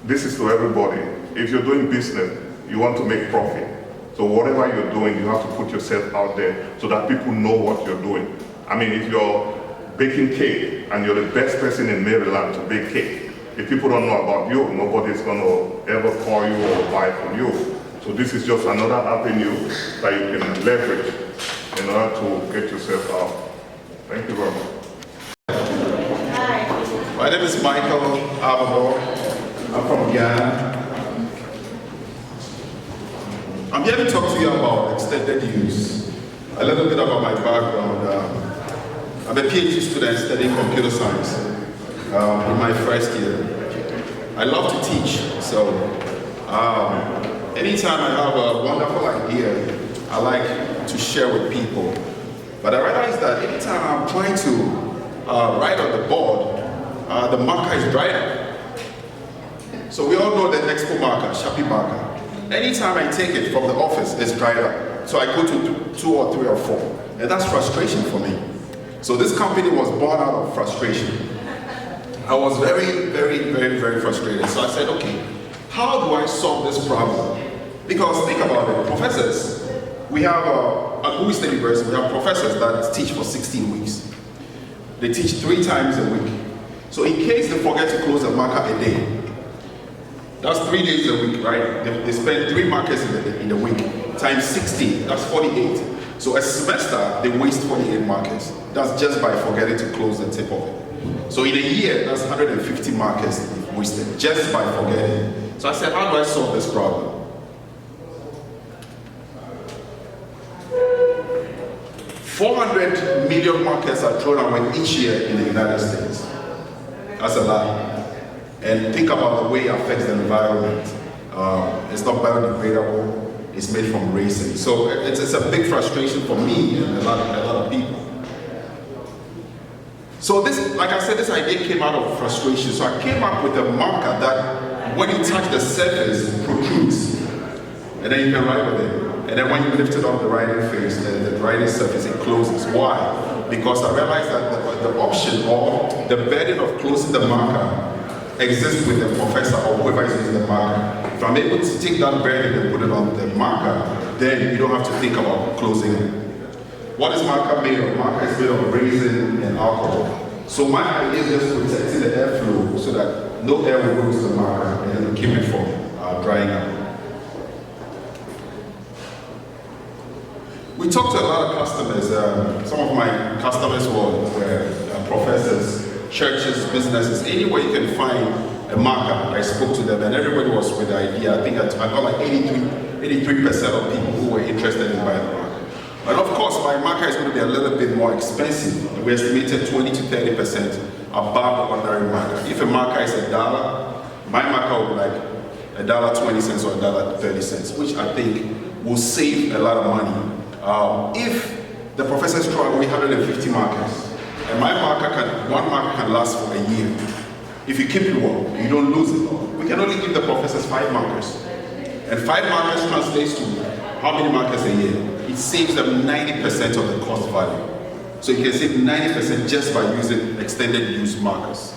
this is to everybody. If you're doing business, you want to make profit. So whatever you're doing, you have to put yourself out there so that people know what you're doing. I mean, if you're baking cake and you're the best person in Maryland to bake cake, if people don't know about you, nobody's going to ever call you or buy from you. So this is just another avenue that you can leverage in order to get yourself out. Thank you very much. My name is Michael Ababo. I'm from Ghana. I'm here to talk to you about extended use. A little bit about my background. I'm a PhD student studying computer science in my first year. I love to teach, so anytime I have a wonderful idea, I like to share with people. But I realize that anytime I'm trying to write on the board, the marker is dried up. So we all know the Expo marker, Sharpie marker. Anytime I take it from the office, it's dried up. So I go to 2 or 3 or 4. And that's frustration for me. So this company was born out of frustration. I was very, very, very, very frustrated. So I said, okay, how do I solve this problem? Because think about it, professors, we have, at Louis State University, we have professors that teach for 16 weeks. They teach 3 times a week. So in case they forget to close a market a day, that's 3 days a week, right? They spend 3 markets in the week, times 60, that's 48. So a semester, they waste 48 markets. That's just by forgetting to close the tip of it. So in a year, that's 150 markets wasted, just by forgetting. So I said, how do I solve this problem? 400 million markets are thrown away each year in the United States. That's a lot. And think about the way it affects the environment. It's not biodegradable, it's made from resin. So it's a big frustration for me and a lot of people. So this, like I said, this idea came out of frustration. So I came up with a marker that when you touch the surface, protrudes. And then you can write with it. And then when you lift it up the writing face, the writing surface, it closes. Why? Because I realized that the option or the burden of closing the marker exists with the professor or whoever is using the marker. If I'm able to take that burden and put it on the marker, then you don't have to think about closing it. What is marker made of? Marker is made of resin and alcohol. So my idea is just protecting the airflow so that no air will go to the marker and it will keep it from drying up. We talked to a lot of customers. Some of my customers were professors, churches, businesses, anywhere you can find a marker. I spoke to them and everybody was with the idea. I think I got like 83% of people who were interested in buying the marker. And of course, my marker is going to be a little bit more expensive. We estimated 20 to 30% above the ordinary marker. If a marker is $1, my marker will be like $1.20 or $1.30, which I think will save a lot of money. If the professors throw away 150 markers, and one marker can last for a year. If you keep it well, you don't lose it. We can only give the professors 5 markers. And 5 markers translates to how many markers a year? It saves them 90% of the cost value. So you can save 90% just by using extended use markers.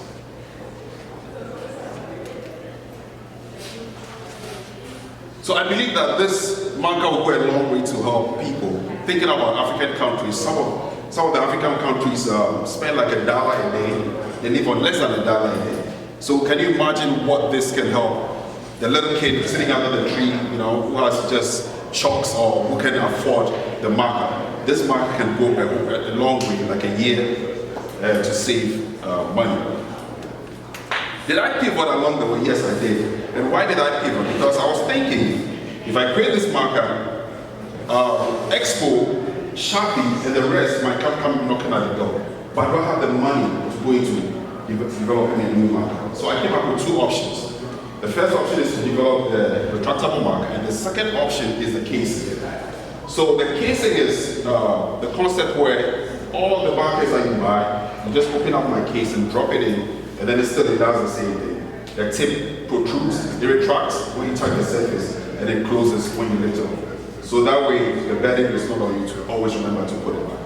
So I believe that this marker will go a long way to help people. Thinking about African countries, some of the African countries spend like $1 a day. They live on less than $1 a day. So can you imagine what this can help? The little kid sitting under the tree, you know, who has just chalks or who can afford the marker. This marker can go a long way, like a year, to save money. Did I pivot along the way? Yes, I did. And why did I pivot? Because I was thinking, if I create this marker, Expo, Sharpie, and the rest might come knocking at the door. But I don't have the money to go into developing a new marker. So I came up with 2 options. The first option is to develop the retractable marker, and the second option is the casing. So the casing is the concept where all the markers that you buy, you just open up my case and drop it in, and then it does the same thing. The tip protrudes, it retracts when you touch the surface, and it closes when you lift it up. So that way, the burden is not on you to always remember to put it back.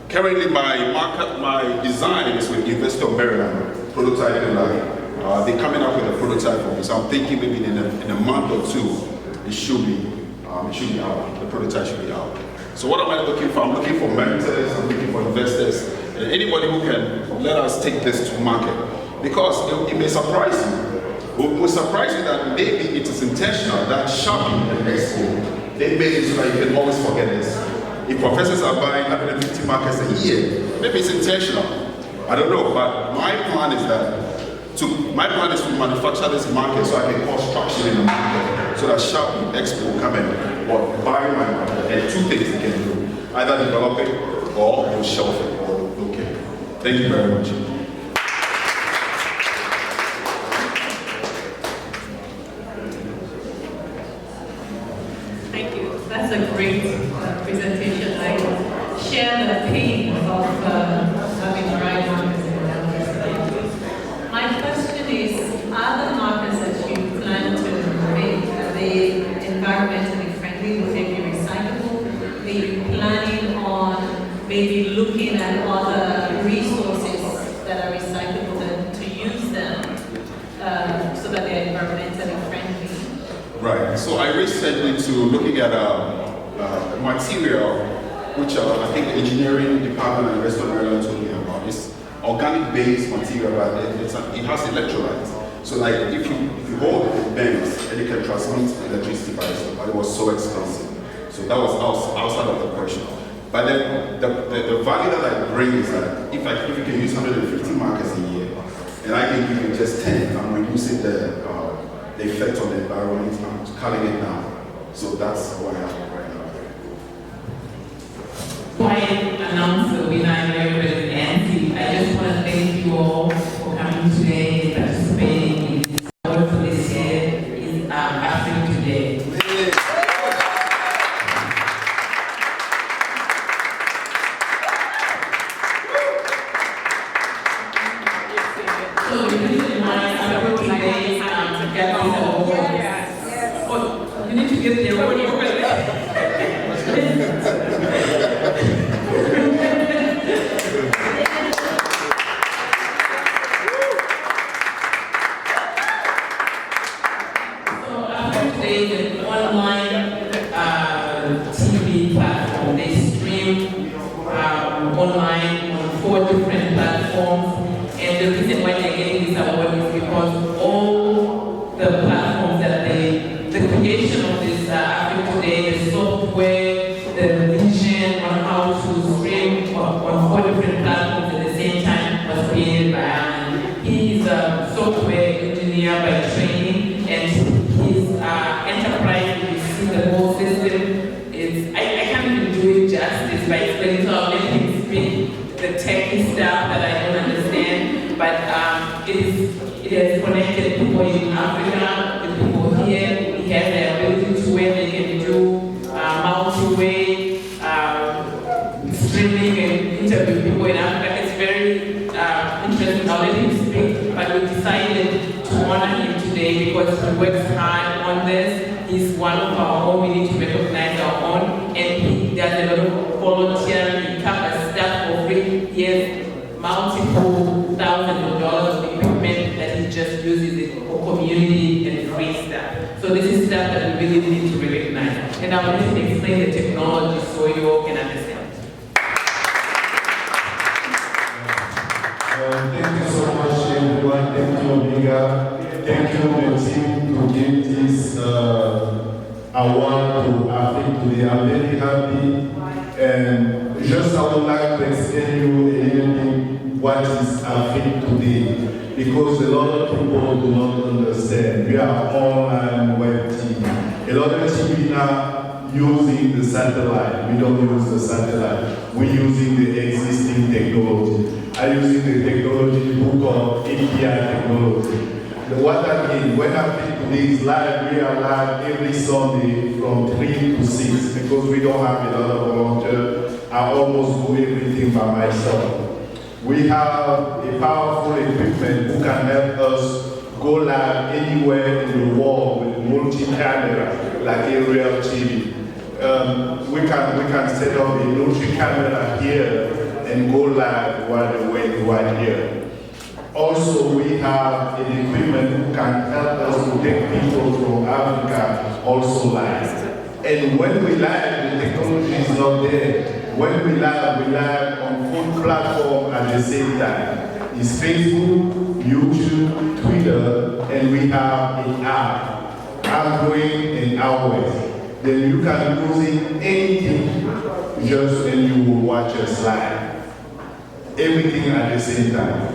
Currently, my design is with University of Maryland, prototyping lab. They're coming up with a prototype for me, so I'm thinking maybe in a month or 2, it should be out. The prototype should be out. So what am I looking for? I'm looking for mentors, I'm looking for investors, and anybody who can let us take this to market. Because it may surprise you. It will surprise you that maybe it is intentional that Sharpie and Expo, they made it so that you can always forget this. If professors are buying 150 markers a year, maybe it's intentional. I don't know, but my plan is to manufacture this marker so I can cause traction in the market, so that Sharpie and Expo will come and buy my marker. And 2 things they can do: either develop it or they'll shelf it or they'll keep it. Thank you very much. That's a great presentation. I share the pain of having dry markers in the university. My question is, are the markers that you plan to make, are they environmentally friendly? Will they be recyclable? Are you planning on maybe looking at other resources that are recyclable to use them so that they're environmentally friendly? Right, so I researched into looking at a material which I think the engineering department at University of Maryland told me about. It's organic-based material, but it has electrolytes. So like if you hold it bends, and it can transmit electricity by itself, but it was so expensive. So that was outside of the question. But then the value that I bring is that if you can use 150 markers a year, and I can give you just 10, I'm reducing the effect on the environment, I'm cutting it down. So that's what I have right now. Before I announce the winner and President Nancy, I just want to thank you all for coming today and participating in this award for this year in Africa Today. So the reason why Africa Today got this award. Oh, you need to get the award. TV platform. They stream online on 4 different platforms, and the reason why they're getting this award is because all the platforms that the creation of this Africa Today, the software, the vision on how to stream on 4 different platforms at the same time was created by Alan. He is a software engineer by training, and his enterprise, if you see the whole system, I can't even do it justice by explaining, so I'll let him speak the techie stuff that I don't understand, but it has connected people in Africa with people here. He has the ability to where they can do multi-way streaming and interview people in Africa. It's very interesting. I'll let him speak, but we decided to honor him today because he works hard on this. He's one of our own. We need to recognize our own, and he does a lot of volunteering. He covers stuff for free. He has multiple thousands of dollars of equipment that he just uses it for community and free stuff. So this is stuff that we really need to recognize. And I'll let him explain the technology so you all can understand. Thank you so much, everyone. Thank you, Omega. Thank you, the team, to give this award to Africa Today. I'm very happy. And just I would like to explain you a little bit what is Africa Today, because a lot of people do not understand. We are online web TV. A lot of TV now using the satellite. We don't use the satellite. We're using the existing technology. I'm using the technology called API technology. What that means, when Africa Today is live, we are live every Sunday from 3 to 6 because we don't have a lot of volunteers. I almost do everything by myself. We have a powerful equipment who can help us go live anywhere in the world with multi-camera, like aerial TV. We can set up a multi-camera here and go live while the way right here. Also, we have an equipment who can help us to take people from Africa also live. And when we live, the technology is not there. When we live on full platform at the same time. It's Facebook, YouTube, Twitter, and we have an app, Android and iOS. Then you can use it anything just when you will watch us live. Everything at the same time.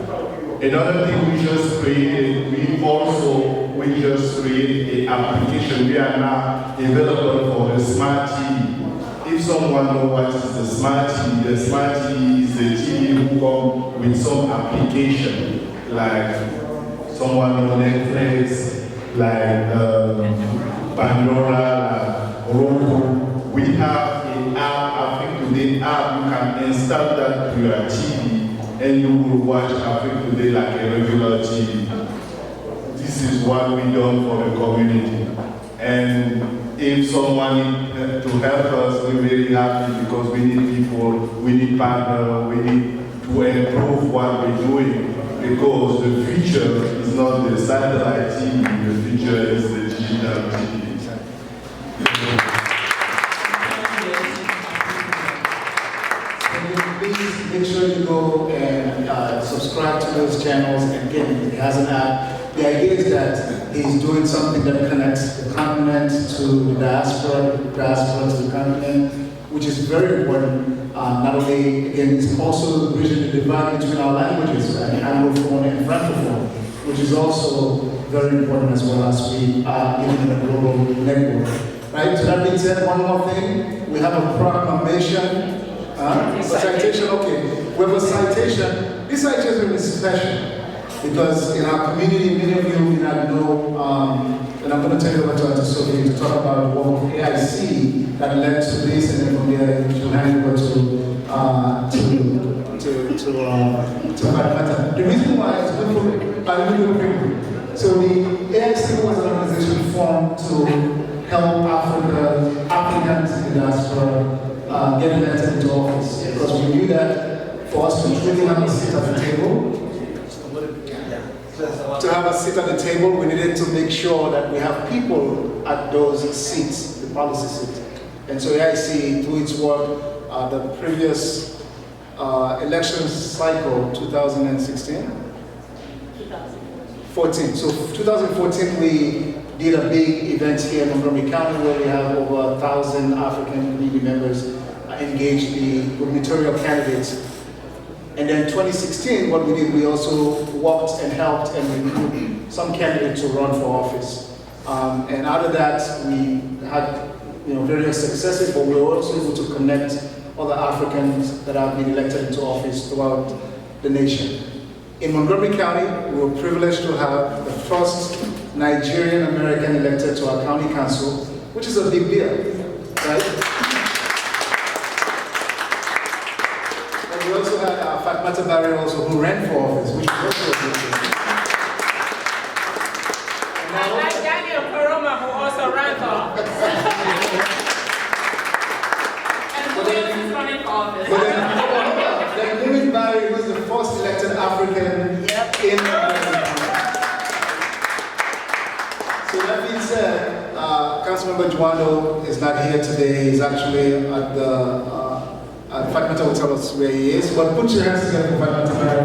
Another thing we just created, we just created an application. We are now available for the smart TV. If someone knows what is the smart TV is the TV who comes with some application, like someone on Netflix, like Pandora, like Roku. We have an app, Africa Today app. You can install that to your TV. And you will watch Africa Today like a regular TV. This is what we done for the community. And if someone needs to help us, we're very happy because we need people, we need partners, we need to improve what we're doing because the future is not the satellite TV, the future is the digital TV. Please make sure you go and subscribe. across channels, and again, he has an app. The idea is that he's doing something that connects the continent to the diaspora to the continent, which is very important. Not only, again, it's also bridging the divide between our languages, right? Anglophone and Francophone, which is also very important as well as we are in a global network. Right? So that being said, one more thing, we have a proclamation. A citation, okay. We have a citation. This citation is special because in our community, many of you may not know, and I'm going to turn it over to Auntie Sophie to talk about the work of AIC that led to this, and then from there she'll hand over to Arikana. The reason why it's good for bilingual people. So the AIC was an organization formed to help Africans in the diaspora get elected into office, because we knew that for us to really have a seat at the table, we needed to make sure that we have people at those seats, the policy seats. And so AIC, through its work, the previous election cycle, 2016? 14. So 2014, we did a big event here in Montgomery County where we have over 1,000 African community members engaged the gubernatorial candidates. And then 2016, what we did, we also worked and helped and recruited some candidates to run for office. And out of that, we had various successes, but we were also able to connect other Africans that have been elected into office throughout the nation. In Montgomery County, we were privileged to have the first Nigerian American elected to our county council, which is a big deal, right? And we also had Fatmata Barry also, who ran for office, which was also a big deal. And like Daniel Koroma, who also ran for office. And who else is running for office? Then Louis Barry was the first elected African in Montgomery County. So that being said, Councilmember Juando is not here today. He's actually at the Fatmata will tell us where he is. But put your hands together for Fatmata Barry.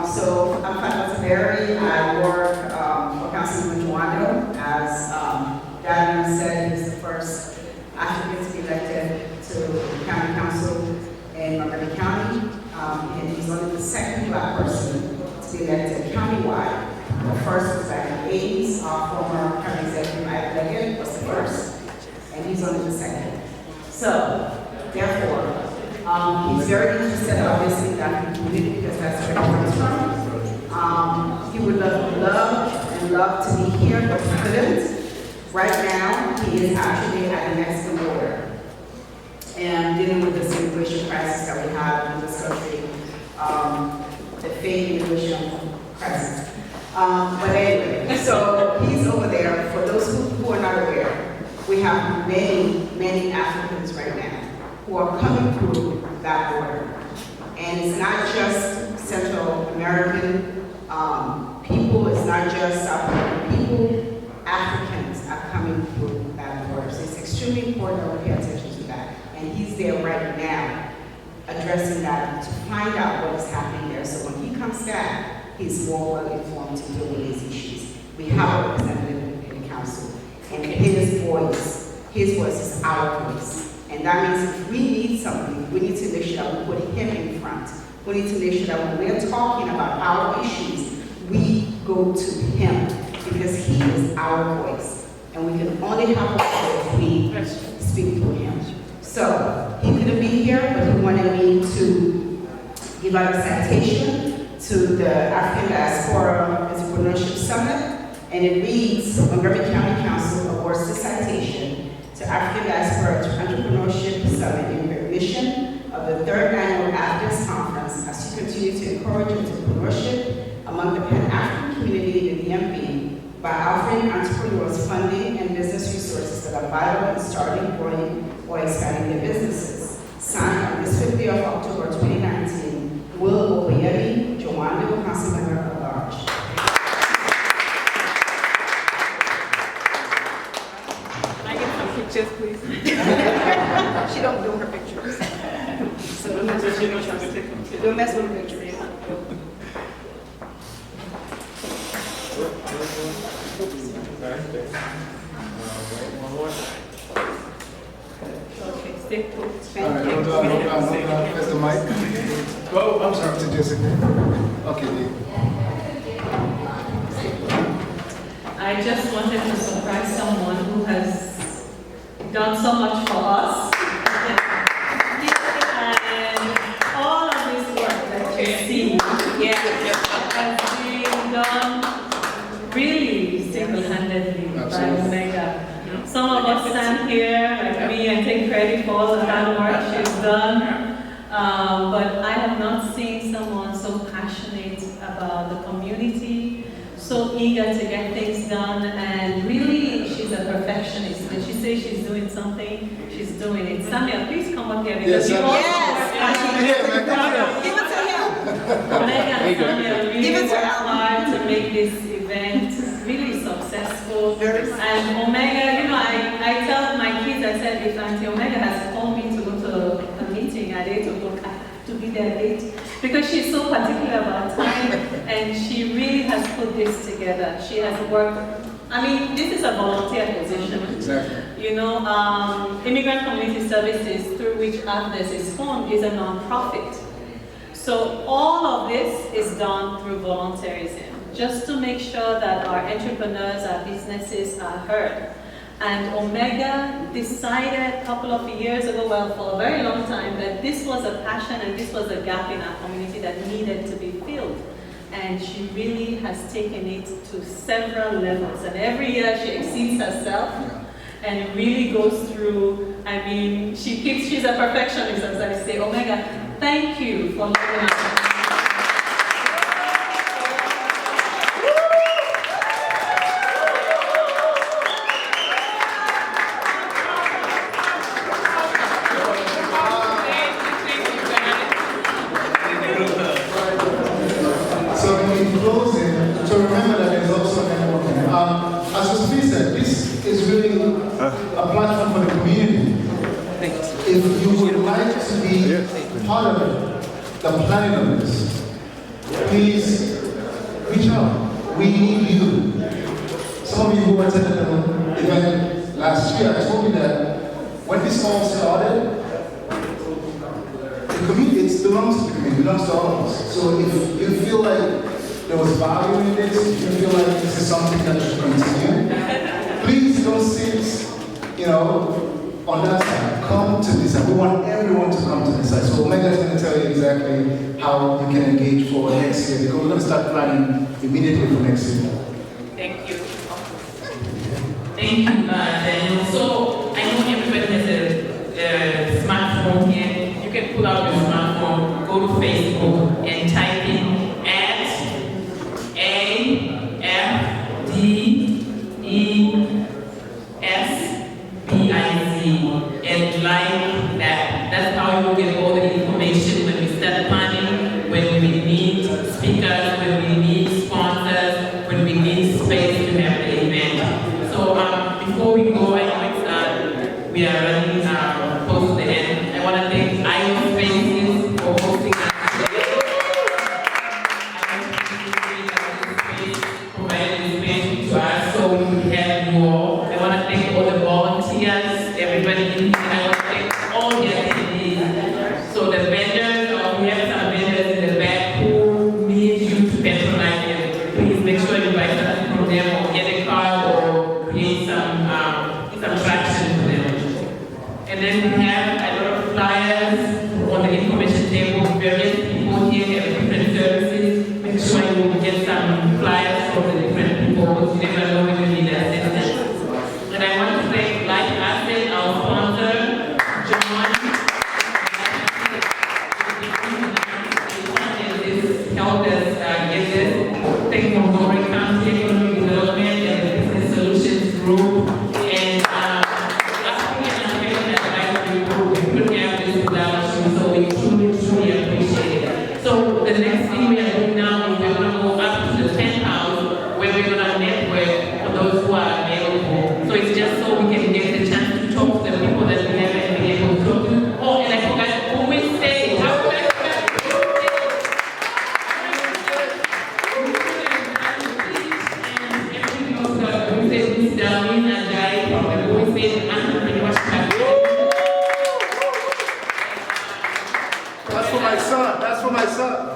So I'm Fatmata Barry. I work for Councilmember Juando. As Daniel said, he's the first African to be elected to the county council in Montgomery County. And he's only the second Black person to be elected countywide. The first was back in the 80s. Our former county executive, Mike Leggett, was the first, and he's only the second. So, therefore, he's very interested, obviously, in that community because that's where he comes from. He would love to be here, but he couldn't. Right now, he is actually at the Mexican border and dealing with this immigration crisis that we have in this country, the fake immigration crisis. But anyway, so he's over there. For those who are not aware, we have many Africans right now who are coming through that border. And it's not just Central American people, it's not just South American people, Africans are coming through that border. So it's extremely important that we pay attention to that. And he's there right now addressing that to find out what is happening there. So when he comes back, he's more well informed to deal with these issues. We have a representative in the council, and his voice is our voice. And that means if we need something, we need to make sure that we put him in front. We need to make sure that when we're talking about our issues, we go to him, because he is our voice. And we can only have a voice if we speak through him. So, he couldn't be here, but he wanted me to give out a citation to the African Diaspora Entrepreneurship Summit, and it reads, Montgomery County Council awards the citation to African Diaspora Entrepreneurship Summit in recognition of the 3rd annual AFDES conference as you continue to encourage entrepreneurship among the Pan-African community in the DMV by offering entrepreneurs funding and business resources that are vital in starting, growing, or expanding their businesses. Signed on this 5th day of October 2019, Will Okoyebi, Juando, Councilmember at Large. Can I get some pictures, please? She don't do her pictures. So Don't mess with the Don't mess with the picture. One more. Okay, stay put. All right, no problem. Where's the mic? Oh, I'm sorry, to Jessica. Okay, I just wanted to surprise someone who has done so much for us. And all of this work that you see has been done really single-handedly by Omega. Some of us stand here, like me, and take credit for all the hard work she's done. But I have not seen someone so passionate about the community, so eager to get things done, and really she's a perfectionist. When she says she's doing something, she's doing it. Samuel, please come up here because you all Give it to him. Omega and Samuel really work hard to make this event really successful. And Omega, you know, I tell my kids, I said, if Auntie Omega has called me to go to a meeting at 8 o'clock, I have to be there late. Because she's so particular about time, and she really has put this together. She has worked, I mean, this is a volunteer position. Exactly. You know, Immigrant Community Services, through which AFDES is formed, is a non-profit. So all of this is done through volunteerism, just to make sure that our entrepreneurs, our businesses are heard. And Omega decided a couple of years ago, well, for a very long time, that this was a passion and this was a gap in our community that needed to be filled. And she really has taken it to several levels. And every year she exceeds herself and really goes through, I mean, she's a perfectionist, as I say. Omega, thank you for letting us. If you would like to be part of the planning of this, please reach out. We need you. Some of you who attended the event last year, I told you that when this all started, the community, it belongs to the community, it belongs to all of us. So if you feel like there was value in this, if you feel like this is something that should continue, please don't sit, you know, on that side. Come to this side. We want everyone to come to this side. So Omega is going to tell you exactly how you can engage for next year, because we're going to start planning immediately for next year. Thank you. Thank you, Daniel. So I know everybody has a smartphone here. You can pull out your smartphone, go to Facebook, and type in AFDES and like that. That's how you get all the information when we start planning, when we need speakers, when we need sponsors, when we need space to have the event. So before we go, I know we are running close to the end. I want to thank AFDES for hosting us today. Providing space to us so we could have you all. I want to thank all the volunteers, everybody in here. I want to thank all the attendees. So the vendors, we have some vendors in the back who need you to patronize them. Please make sure you buy something from them or get a card or create some traction for them. And then we have a lot of flyers on the information table. Various people here have different services. Make sure you get some flyers from the different people because you never know when you need assistance. And I want to thank Life Asset, our sponsor, John. Helped us get this. Thank Montgomery County Economic Development and the Business Solutions Group. And African American Advisory Group, we couldn't have this without you, so we truly appreciate it. So the next thing we are doing now is we're going to go up to the penthouse where we're going to network for those who are available. So it's just so we can get the chance to talk to the people that we haven't been able to talk to. Oh, and I forgot, always say, up.